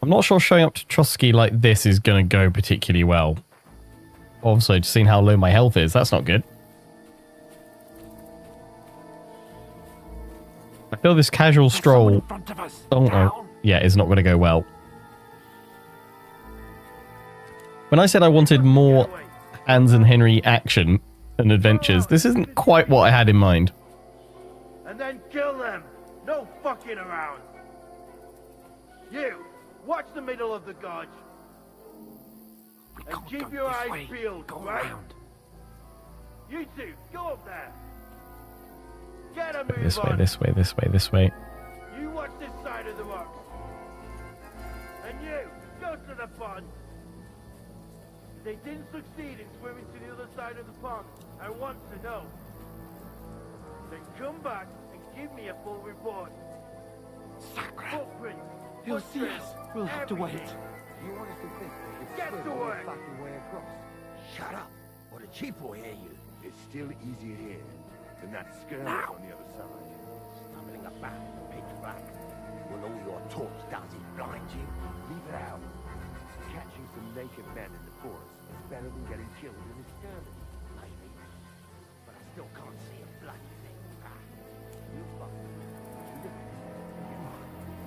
I'm not sure showing up to Trusky like this is going to go particularly well. Also, just seeing how low my health is, that's not good. I feel this casual stroll... Oh, no. Yeah, is not going to go well. When I said I wanted more Hans and Henry action and adventures, this isn't quite what I had in mind. And then kill them! No fucking around! You, watch the middle of the gorge. And keep your eyes peeled, right? You two, go up there! Get a move This way, on. this way, this way, this way. You watch this side of the rocks. And you, go to the pond. If they didn't succeed in swimming to the other side of the pond, I want to know. Then come back and give me a full report. Sacre! Footprints, He'll see us. We'll have to wait. You want us to think we can get to work. Fucking way across. Shut up, or the chief will hear you. It's still easier here than that skirmish on the other side. Stumbling about, pitch black. Will all your torch does is blind you? Leave it out. Catching some naked men in the forest is better than getting killed in a skirmish. Maybe. But I still can't see a bloody thing. You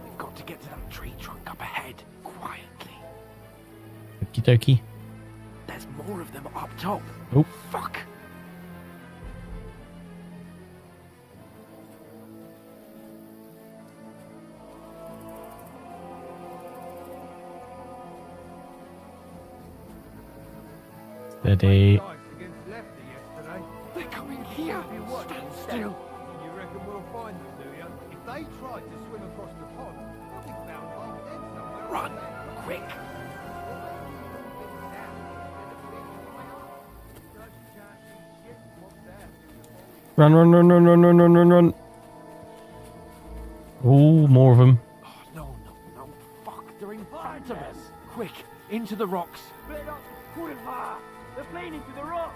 We've got to get to that tree trunk up ahead, quietly. Okie dokie. There's more of them up top. Oh. Fuck! Steady. They're coming here. Stand still. You reckon we'll find them, do you? If they tried to swim across the pond, they'll be found half dead somewhere. Run, quick! Run, run, run, run, run, run, run, run, run. Ooh, more of them. Oh, no. Fuck, they're in front of us. Quick, into the rocks. They're playing into the rock.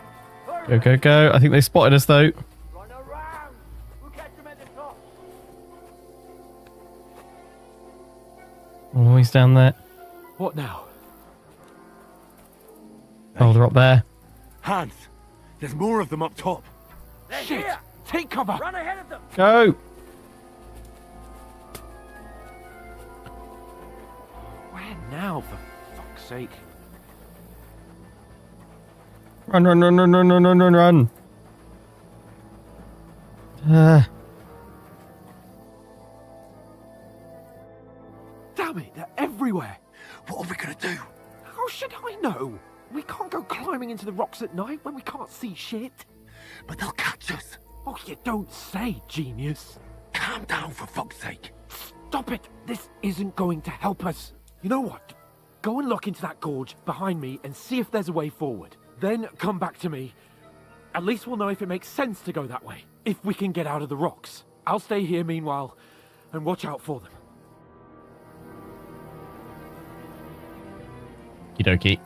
Go, go, go. I think they spotted us, though. Run around. We'll catch them at the top. Oh, he's down there. What now? Oh, they're up there. Hans, there's more of them up top. They're Shit! here! Take cover! Run ahead of them! Go! Where now, for fuck's sake? Run, run, run, run, run, run, run, run, run. Damn it, they're everywhere! What are we gonna do? How should I know? We can't go climbing into the rocks at night when we can't see shit. But they'll catch us. Oh, you don't say, genius. Calm down, for fuck's sake. Stop it! This isn't going to help us. You know what? Go and look into that gorge behind me and see if there's a way forward. Then come back to me. At least we'll know if it makes sense to go that way. If we can get out of the rocks. I'll stay here meanwhile and watch out for them. Okie dokie.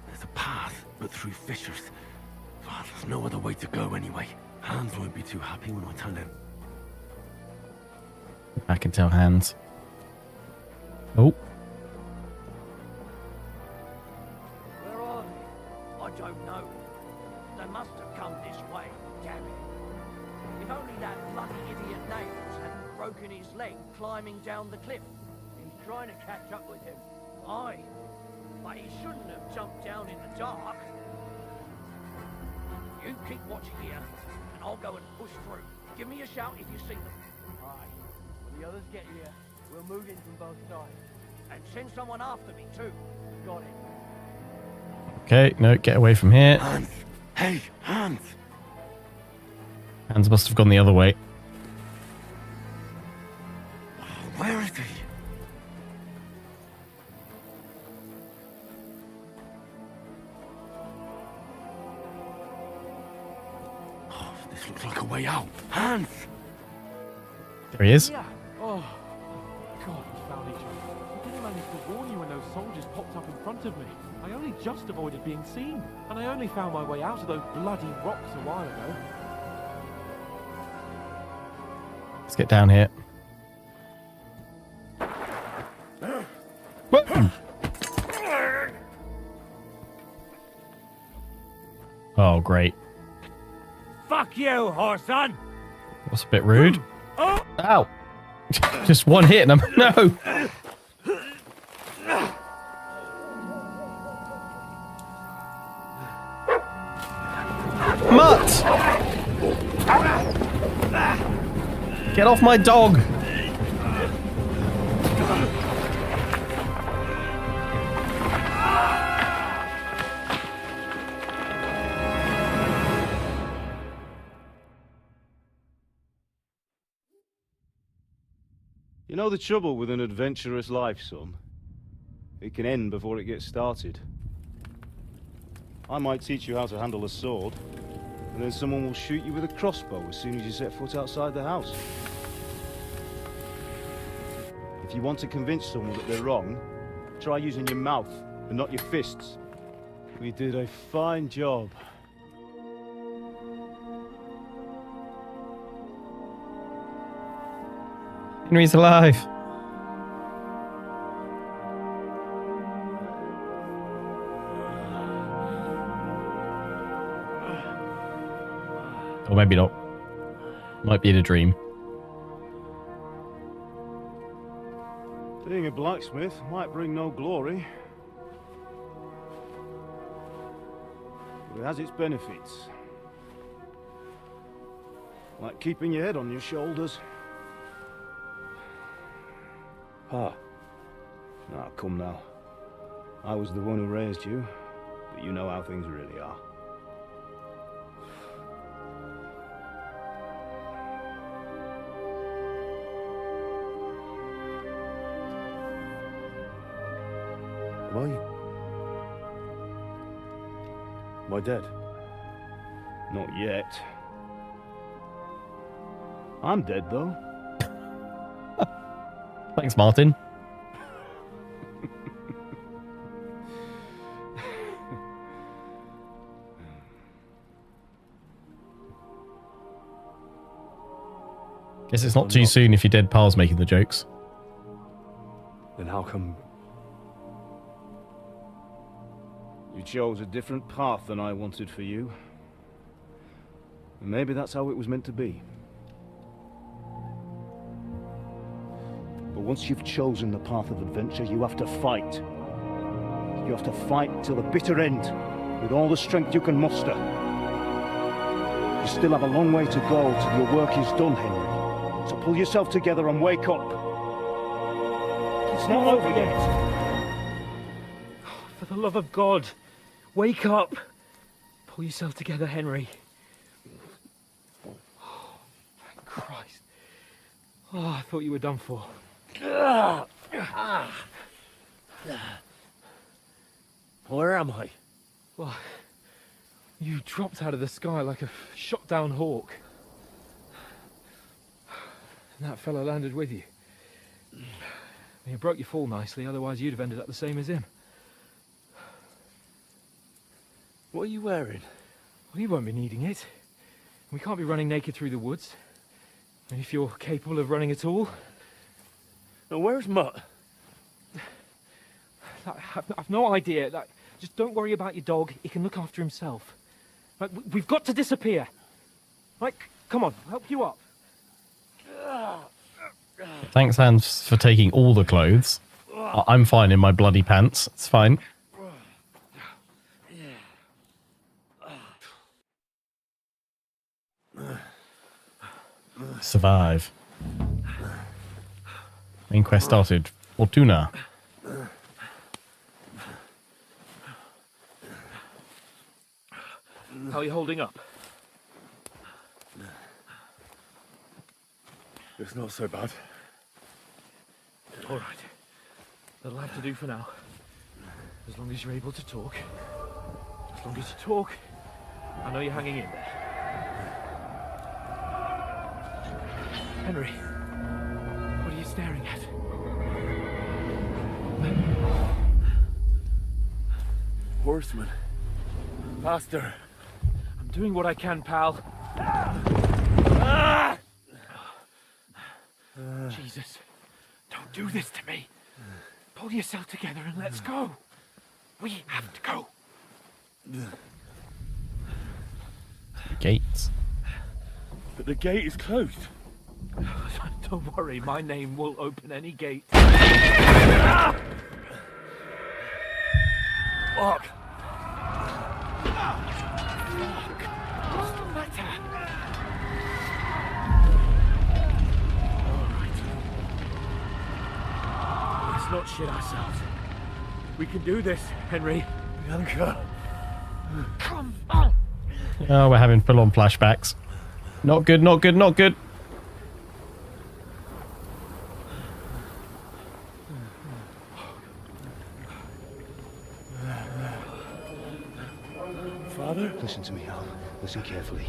There's a path, but through fissures. Oh, there's no other way to go anyway. Hans won't be too happy when I tell him. I can tell Hans. Oh. Where are they? I don't know. They must have come this way, damn it. If only that bloody idiot Nails hadn't broken his leg climbing down the cliff. He's trying to catch up with him. Aye. But he shouldn't have jumped down in the dark. You keep watch here, and I'll go and push through. Give me a shout if you see them. Aye. When the others get here, we'll move in from both sides. And send someone after me, too. Got it. Okay, no, get away from here. Hans! Hey, Hans! Hans must have gone the other way. Where is he? Oh, this looks like a way out. Hans! There he is. Yeah. Oh, God, we found each other. I didn't manage to warn you when those soldiers popped up in front of me. I only just avoided being seen. And I only found my way out of those bloody rocks a while ago. Let's get down here. Whoa. Oh, great. Fuck you, whoreson! That's a bit rude. Oh! Ow! Just one hit and I'm... No! Mutt! Get off my dog! You know the trouble with an adventurous life, son? It can end before it gets started. I might teach you how to handle a sword, and then someone will shoot you with a crossbow as soon as you set foot outside the house. If you want to convince someone that they're wrong, try using your mouth and not your fists. We did a fine job. Henry's alive. Or maybe not. Might be in a dream. Being a blacksmith might bring no glory, but it has its benefits. Like keeping your head on your shoulders. Pa. Now, come now. I was the one who raised you, but you know how things really are. Am I dead? Not yet. I'm dead, though. Thanks, Martin. Guess it's not too soon if your dead pal's making the jokes. Then how come... You chose a different path than I wanted for you. And maybe that's how it was meant to be. But once you've chosen the path of adventure, you have to fight. You have to fight till the bitter end, with all the strength you can muster. You still have a long way to go till your work is done, Henry. So pull yourself together and wake up. It's not over yet. For the love of God, wake up. Pull yourself together, Henry. Oh, thank Christ. Oh, I thought you were done for. Where am I? Well, you dropped out of the sky like a shot-down hawk. And that fella landed with you. You broke your fall nicely, otherwise you'd have ended up the same as him. What are you wearing? Well, you won't be needing it. We can't be running naked through the woods. And if you're capable of running at all... Now, where's Mutt? I've no idea. Just don't worry about your dog. He can look after himself. We've got to disappear. Come on, I'll help you up. Thanks, Hans, for taking all the clothes. I'm fine in my bloody pants. It's fine. Survive. Main quest started. Fortuna. How are you holding up? It's not so bad. All right. That'll have to do for now. As long as you're able to talk. As long as you talk, I know you're hanging in there. Henry, what are you staring at? Horseman. Faster. I'm doing what I can, pal. Jesus, don't do this to me. Pull yourself together and let's go. We have to go. Gates. But the gate is closed. Don't worry, my name will open any gate. Fuck. What's the matter? Let's not shit ourselves. We can do this, Henry. Bianca. Come on. Oh, we're having full-on flashbacks. Not good, not good, not good. Father? Listen to me, Al. Listen carefully.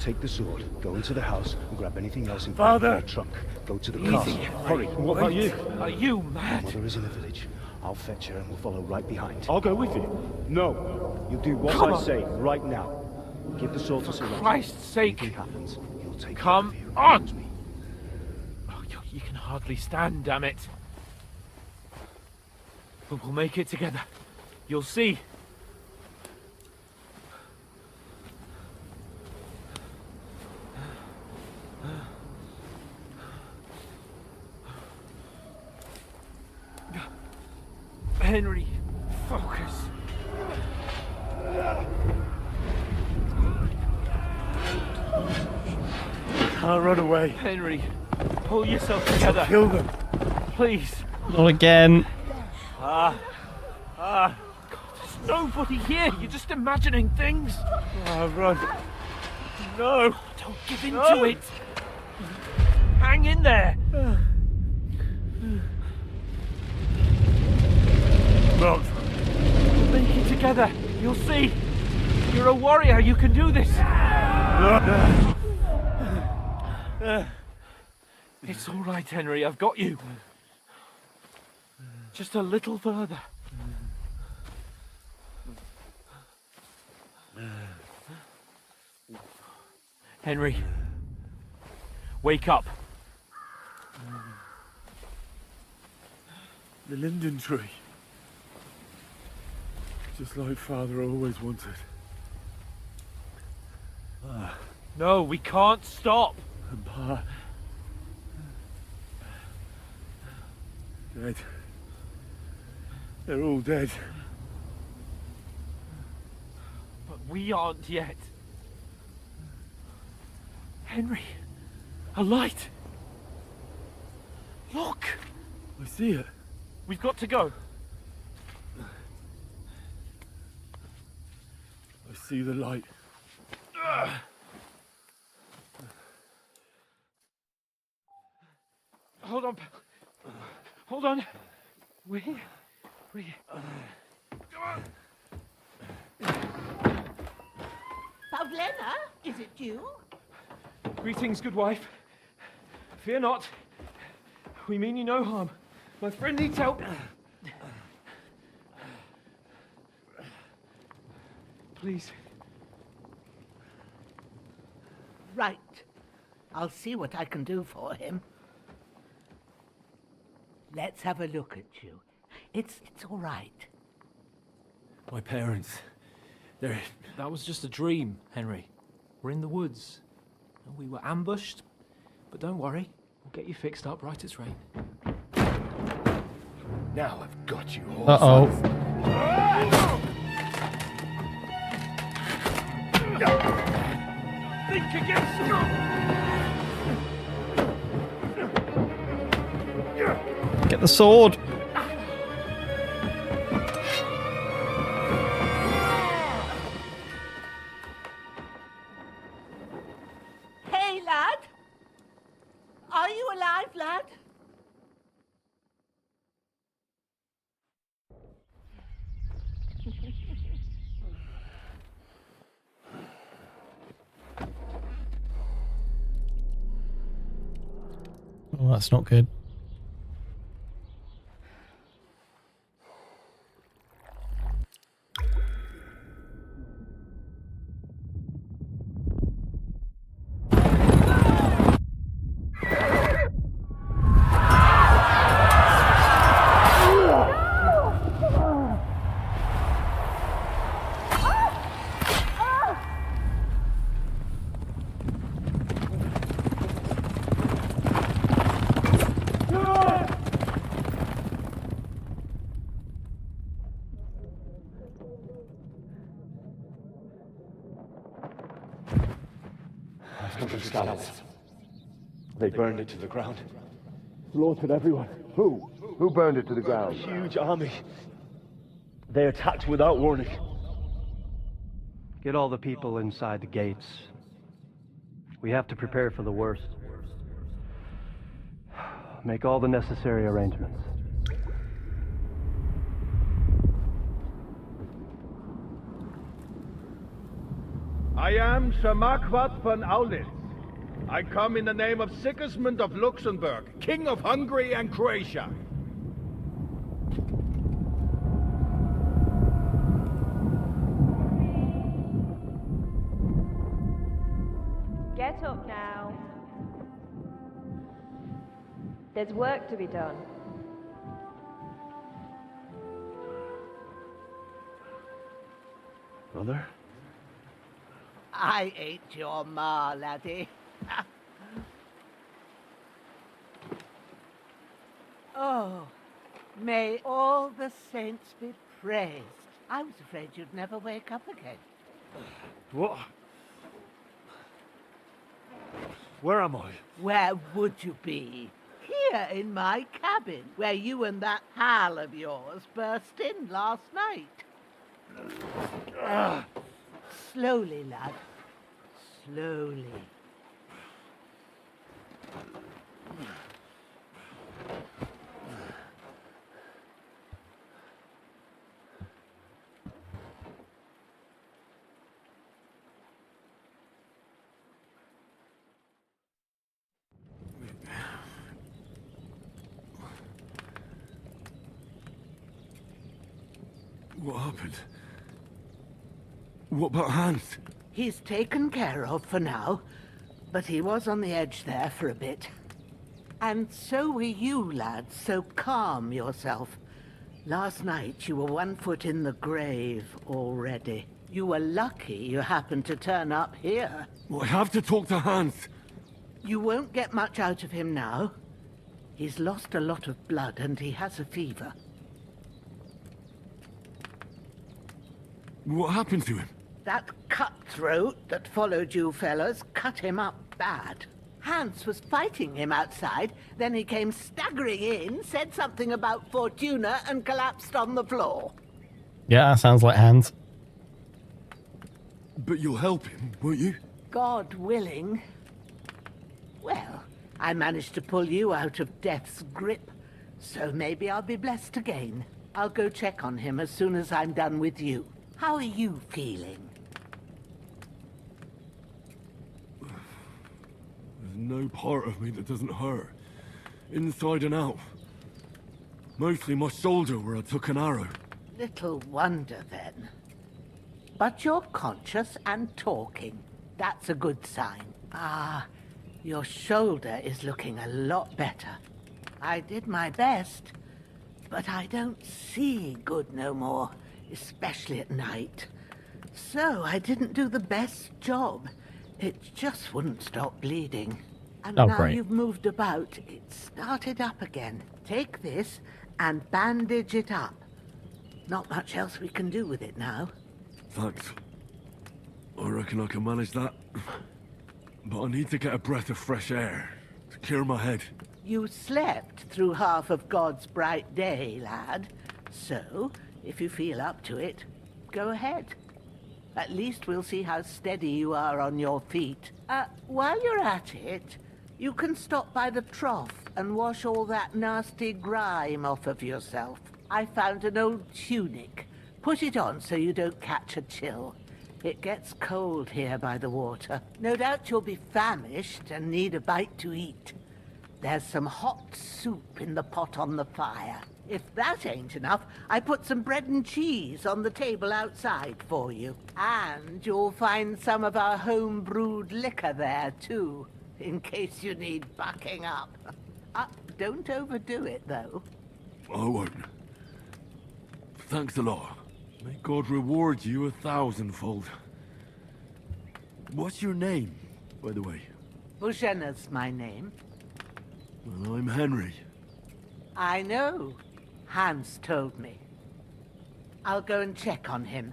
Take the sword, go into the house, and grab anything else in Father! the trunk. Go to the Easy, castle. Henry. Hurry. What about you? Are you My mad? mother is in the village. I'll fetch her and we'll follow right behind. I'll go with you. No. You do what Come I on. say right now. Give the sword to For Sir Christ's sake. Anything happens, he'll take Come care of you. on. Trust me. Oh, you can hardly stand, damn it. But we'll make it together. You'll see. Henry, focus. Can't run away. Henry, pull yourself together. Kill them. Please. Not again. There's nobody here. You're just imagining things. Run. No. Don't give in to it. Hang in there. Not. We'll make it together. You'll see. You're a warrior. You can do this. It's all right, Henry. I've got you. Just a little further. Henry, wake up. The linden tree. Just like Father always wanted. No, we can't stop. And Pa... dead. They're all dead. But we aren't yet. Henry, a light. Look. I see it. We've got to go. I see the light. Hold on. Hold on. We're here. Come on. Pavlena, is it you? Greetings, good wife. Fear not. We mean you no harm. My friend needs help. Please. Right. I'll see what I can do for him. Let's have a look at you. It's all right. My parents. They're... That was just a dream, Henry. We're in the woods. We were ambushed, but don't worry. We'll get you fixed up right as rain. Now I've got you all. Uh-oh. Think again, Get the sword. Hey, lad. Are you alive, lad? Oh, that's not good. They burned it to the ground. Slaughtered everyone. Who? Who burned it to the ground? Huge army. They attacked without warning. Get all the people inside the gates. We have to prepare for the worst. Make all the necessary arrangements. I am Sir Marquardt von Aulitz. I come in the name of Sigismund of Luxembourg, King of Hungary and Croatia. Get up now. There's work to be done. Mother? I ain't your ma, laddie. Oh, may all the saints be praised. I was afraid you'd never wake up again. What? Where am I? Where would you be? Here in my cabin, where you and that pal of yours burst in last night. Slowly, lad. Slowly. What happened? What about Hans? He's taken care of for now, but he was on the edge there for a bit. And so were you, lad, so calm yourself. Last night you were 1 foot in the grave already. You were lucky you happened to turn up here. Well, I have to talk to Hans. You won't get much out of him now. He's lost a lot of blood and he has a fever. What happened to him? That cutthroat that followed you fellas cut him up bad. Hans was fighting him outside, then he came staggering in, said something about Fortuna, and collapsed on the floor. Yeah, that sounds like Hans. But you'll help him, won't you? God willing. Well, I managed to pull you out of death's grip, so maybe I'll be blessed again. I'll go check on him as soon as I'm done with you. How are you feeling? There's no part of me that doesn't hurt. Inside and out. Mostly my shoulder where I took an arrow. Little wonder then. But you're conscious and talking. That's a good sign. Ah, your shoulder is looking a lot better. I did my best, but I don't see good no more, especially at night. So I didn't do the best job. It just wouldn't stop bleeding. And now great. you've moved about, it started up again. Take this and bandage it up. Not much else we can do with it now. Thanks. I reckon I can manage that. But I need to get a breath of fresh air to clear my head. You slept through half of God's bright day, lad. So, if you feel up to it, go ahead. At least we'll see how steady you are on your feet. While you're at it, you can stop by the trough and wash all that nasty grime off of yourself. I found an old tunic. Put it on so you don't catch a chill. It gets cold here by the water. No doubt you'll be famished and need a bite to eat. There's some hot soup in the pot on the fire. If that ain't enough, I put some bread and cheese on the table outside for you. And you'll find some of our home-brewed liquor there, too, in case you need bucking up. Don't overdo it, though. I won't. Thanks a lot. May God reward you 1,000-fold. What's your name, by the way? Bushena's my name. Well, I'm Henry. I know. Hans told me. I'll go and check on him.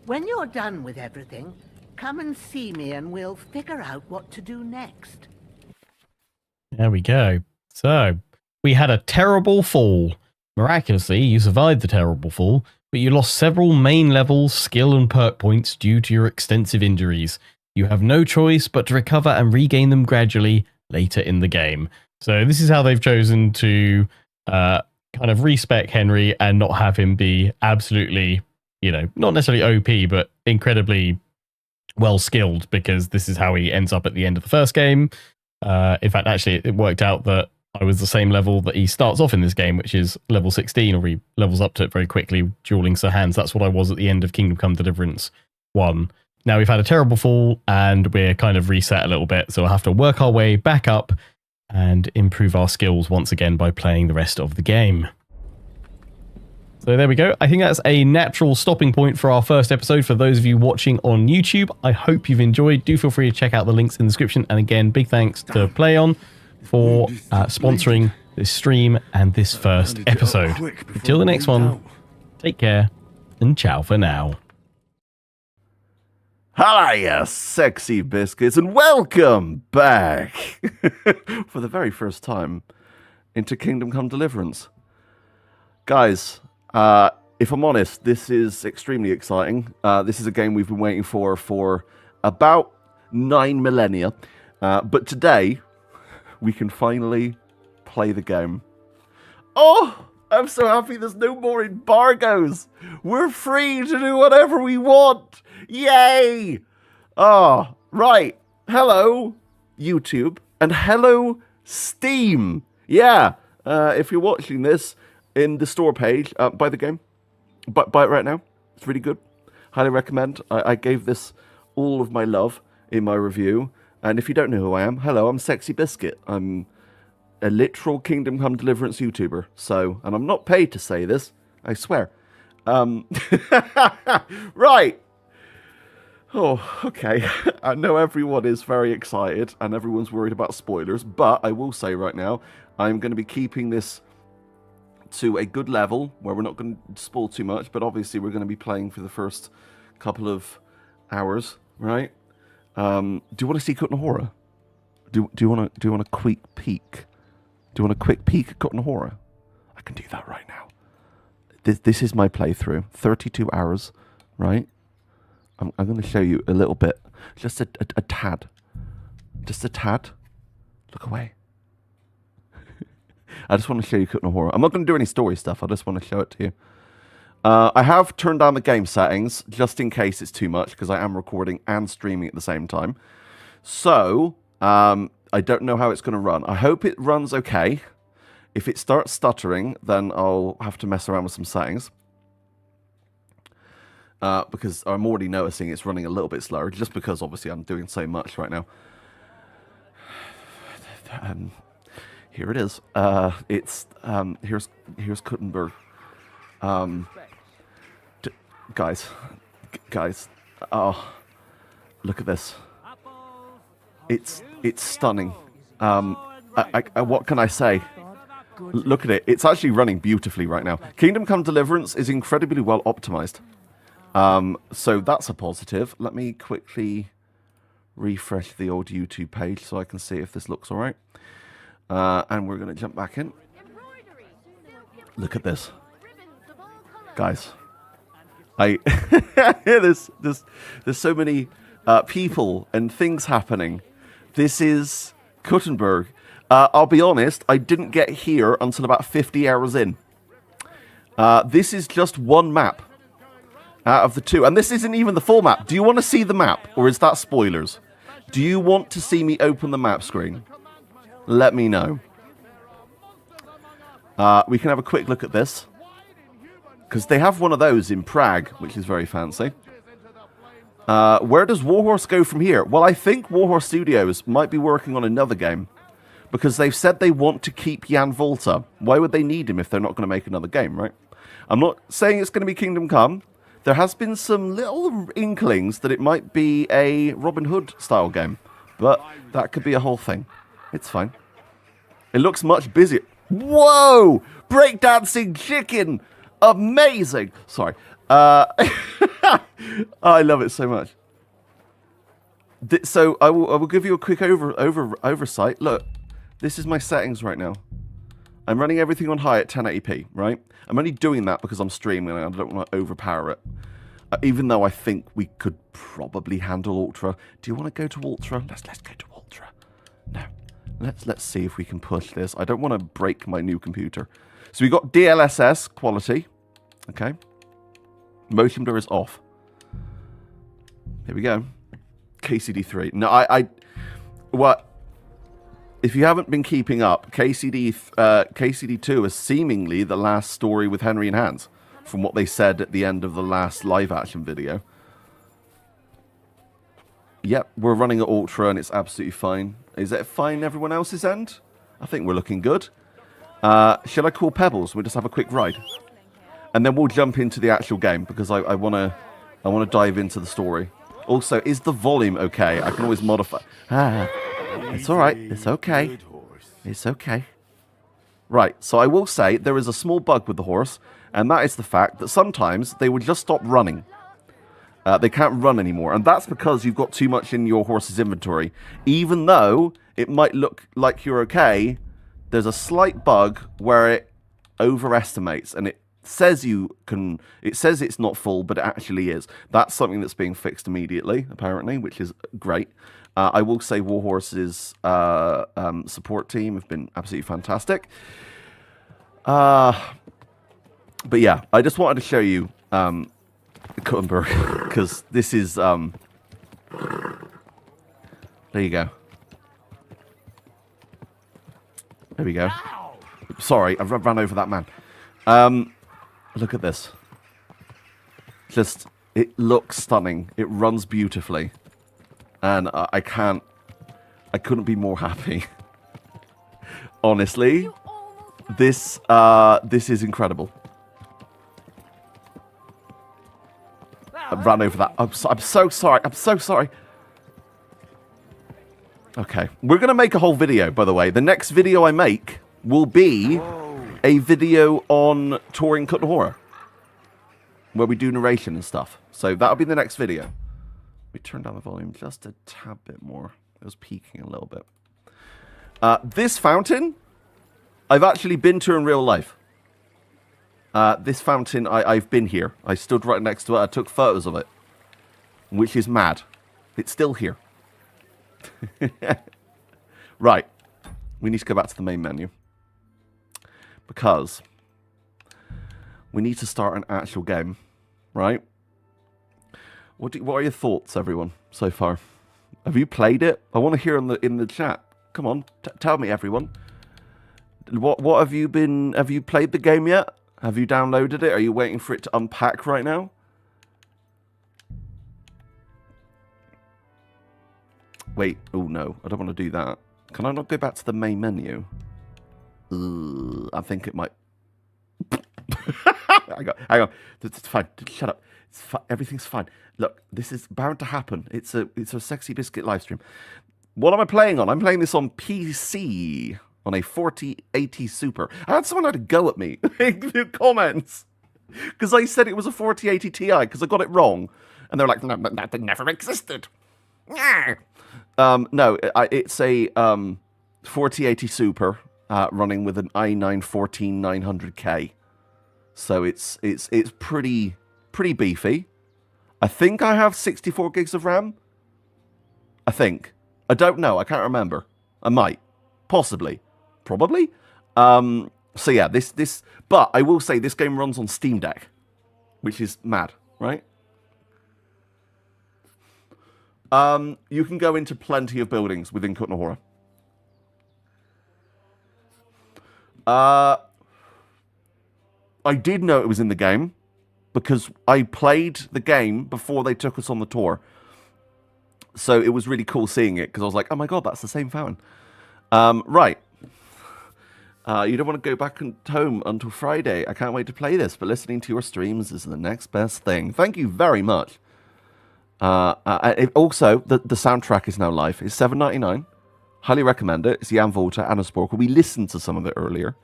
When you're done with everything, come and see me and we'll figure out what to do next. There we go. So, we had a terrible fall. Miraculously, you survived the terrible fall, but you lost several main level skill and perk points due to your extensive injuries. You have no choice but to recover and regain them gradually later in the game. So this is how they've chosen to kind of respec Henry and not have him be absolutely, not necessarily OP, but incredibly well skilled, because this is how he ends up at the end of the first game. In fact, actually, it worked out that I was the same level that he starts off in this game, which is level 16, or he levels up to it very quickly, dueling Sir Hans. That's what I was at the end of Kingdom Come Deliverance 1. Now we've had a terrible fall, and we're kind of reset a little bit, so we'll have to work our way back up and improve our skills once again by playing the rest of the game. So there we go. I think that's a natural stopping point for our first episode for those of you watching on YouTube. I hope you've enjoyed. Do feel free to check out the links in the description. And again, big thanks to PlayOn for sponsoring this stream and this first episode. Until the next one, take care and ciao for now. Hiya, sexy biscuits, and welcome back for the very first time into Kingdom Come Deliverance. Guys, if I'm honest, this is extremely exciting. This is a game we've been waiting for about 9 millennia, but today we can finally play the game. Oh, I'm so happy there's no more embargoes. We're free to do whatever we want. Yay! Oh, right. Hello, YouTube, and hello, Steam. Yeah, if you're watching this in the store page, buy the game. Buy it right now. It's really good. Highly recommend. I gave this all of my love in my review. And if you don't know who I am, hello, I'm Sexy Biscuit. I'm a literal Kingdom Come Deliverance YouTuber. So, and I'm not paid to say this, I swear. Right. Oh, okay. I know everyone is very excited and everyone's worried about spoilers, but I will say right now, I'm going to be keeping this to a good level where we're not going to spoil too much, but obviously we're going to be playing for the first couple of hours, right? Do you want to see Cutting Horror? Do you want a quick peek? Do you want a quick peek at Cutting Horror? I can do that right now. This is my playthrough, 32 hours, right? I'm going to show you a little bit, just a tad, just a tad. Look away. I just want to show you Cutting Horror. I'm not going to do any story stuff. I just want to show it to you. I have turned down the game settings just in case it's too much because I am recording and streaming at the same time. So I don't know how it's going to run. I hope it runs okay. If it starts stuttering, then I'll have to mess around with some settings. Because I'm already noticing it's running a little bit slower, just because obviously I'm doing so much right now. Here it is. Here's Kuttenberg. Guys. Oh, look at this. It's stunning. What can I say? Look at it. It's actually running beautifully right now. Kingdom Come Deliverance is incredibly well optimized. So that's a positive. Let me quickly refresh the old YouTube page so I can see if this looks all right. And we're going to jump back in. Look at this. Guys. There's so many people and things happening. This is Kuttenberg. I'll be honest, I didn't get here until about 50 hours in. This is just one map out of the two. And this isn't even the full map. Do you want to see the map? Or is that spoilers? Do you want to see me open the map screen? Let me know. We can have a quick look at this. Because they have one of those in Prague, which is very fancy. Where does Warhorse go from here? Well, I think Warhorse Studios might be working on another game. Because they've said they want to keep Jan Volta. Why would they need him if they're not going to make another game, right? I'm not saying it's going to be Kingdom Come. There has been some little inklings that it might be a Robin Hood style game. But that could be a whole thing. It's fine. It looks much busier. Whoa! Breakdancing chicken! Amazing! Sorry. I love it so much. So I will give you a quick oversight. Look, this is my settings right now. I'm running everything on high at 1080p, right? I'm only doing that because I'm streaming and I don't want to overpower it. Even though I think we could probably handle Ultra. Do you want to go to Ultra? Let's go to Ultra. No. Let's see if we can push this. I don't want to break my new computer. So we got DLSS quality. Okay. Motion blur is off. Here we go. KCD3. No, what? If you haven't been keeping up, KCD2 is seemingly the last story with Henry and Hans, from what they said at the end of the last live-action video. Yep, we're running at Ultra and it's absolutely fine. Is it fine everyone else's end? I think we're looking good. Shall I call Pebbles? We'll just have a quick ride. And then we'll jump into the actual game, because I want to dive into the story. Also, is the volume okay? I can always modify. It's alright. It's okay. It's okay. Right, so I will say there is a small bug with the horse, and that is the fact that sometimes they will just stop running. They can't run anymore, and that's because you've got too much in your horse's inventory. Even though it might look like you're okay, there's a slight bug where it overestimates, and it says it's not full, but it actually is. That's something that's being fixed immediately, apparently, which is great. I will say Warhorse's support team have been absolutely fantastic. But yeah, I just wanted to show you Kuttenberg, because this is... there you go. There we go. Sorry, I've run over that man. Look at this. Just, it looks stunning. It runs beautifully. And I couldn't be more happy. honestly, this is incredible. I ran over that. I'm so sorry. I'm so sorry. Okay, we're going to make a whole video, by the way. The next video I make will be a video on touring Cut Horror, where we do narration and stuff. So that'll be the next video. Let me turn down the volume just a tad bit more. It was peaking a little bit. This fountain, I've actually been to in real life. This fountain, I've been here. I stood right next to it. I took photos of it, which is mad. It's still here. Right. We need to go back to the main menu. Because we need to start an actual game, right? What are your thoughts, everyone, so far? Have you played it? I want to hear in the chat. Come on, tell me, everyone. What have you been? Have you played the game yet? Have you downloaded it? Are you waiting for it to unpack right now? Wait. Oh no, I don't want to do that. Can I not go back to the main menu? I think it might. Hang on. It's fine. Shut up. Everything's fine. Look, this is bound to happen. It's a Sexy Biscuit live stream. What am I playing on? I'm playing this on PC on a 4080 Super. I had someone had a go at me in the comments because I said it was a 4080 Ti because I got it wrong, and they're like, "No, that never existed." No, it's a 4080 Super running with an i9 14900K, so it's pretty beefy. I think I have 64 gigs of RAM. I think. I don't know. I can't remember. I might, possibly, probably. So yeah, this. But I will say this game runs on Steam Deck, which is mad, right? You can go into plenty of buildings within Cut Horror. I did know it was in the game because I played the game before they took us on the tour. So it was really cool seeing it because I was like, oh my god, that's the same fountain. Right. You don't want to go back home until Friday. I can't wait to play this, but listening to your streams is the next best thing. Thank you very much. Also, the soundtrack is now live. It's $7.99. Highly recommend it. It's Jan Volta, Anna Sporkel. We listened to some of it earlier,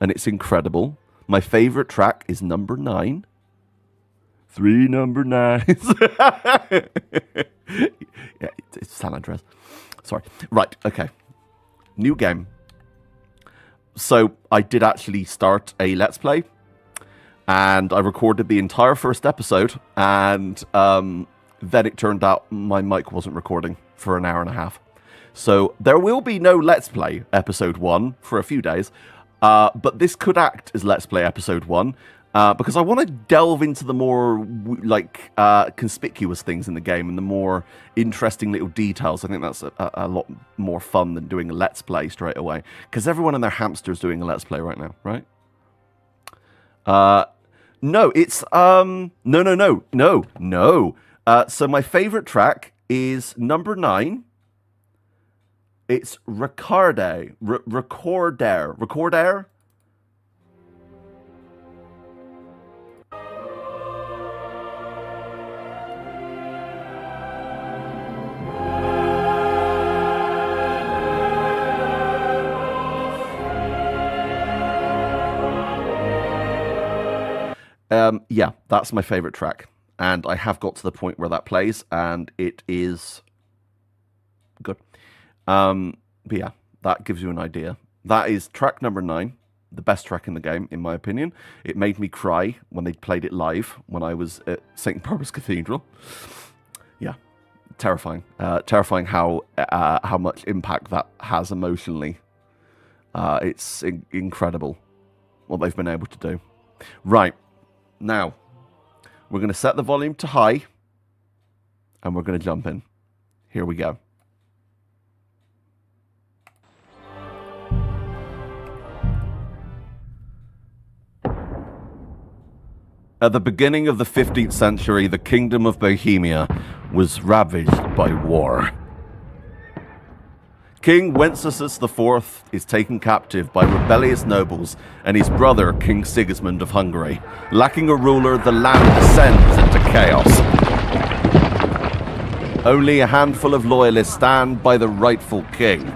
and it's incredible. My favorite track is number 9. 3 number 9s. Yeah, it's San Andreas. Sorry. Right, okay. New game. So, I did actually start a Let's Play, and I recorded the entire first episode, and then it turned out my mic wasn't recording for an hour and a half. So, there will be no Let's Play episode 1 for a few days, but this could act as Let's Play episode 1, because I want to delve into the more conspicuous things in the game and the more interesting little details. I think that's a lot more fun than doing a Let's Play straight away, because everyone and their hamster is doing a Let's Play right now, right? No, it's no. So my favorite track is number 9. It's Recorder. Recorder. Yeah, that's my favorite track, and I have got to the point where that plays, and it is good. But yeah, that gives you an idea. That is track number 9, the best track in the game, in my opinion. It made me cry when they played it live when I was at St. Barbara's Cathedral. Yeah, terrifying. Terrifying how much impact that has emotionally. It's incredible what they've been able to do. Right. Now, we're going to set the volume to high, and we're going to jump in. Here we go. At the beginning of the 15th century, the kingdom of Bohemia was ravaged by war. King Wenceslas IV is taken captive by rebellious nobles and his brother, King Sigismund of Hungary. Lacking a ruler, the land descends into chaos. Only a handful of loyalists stand by the rightful king.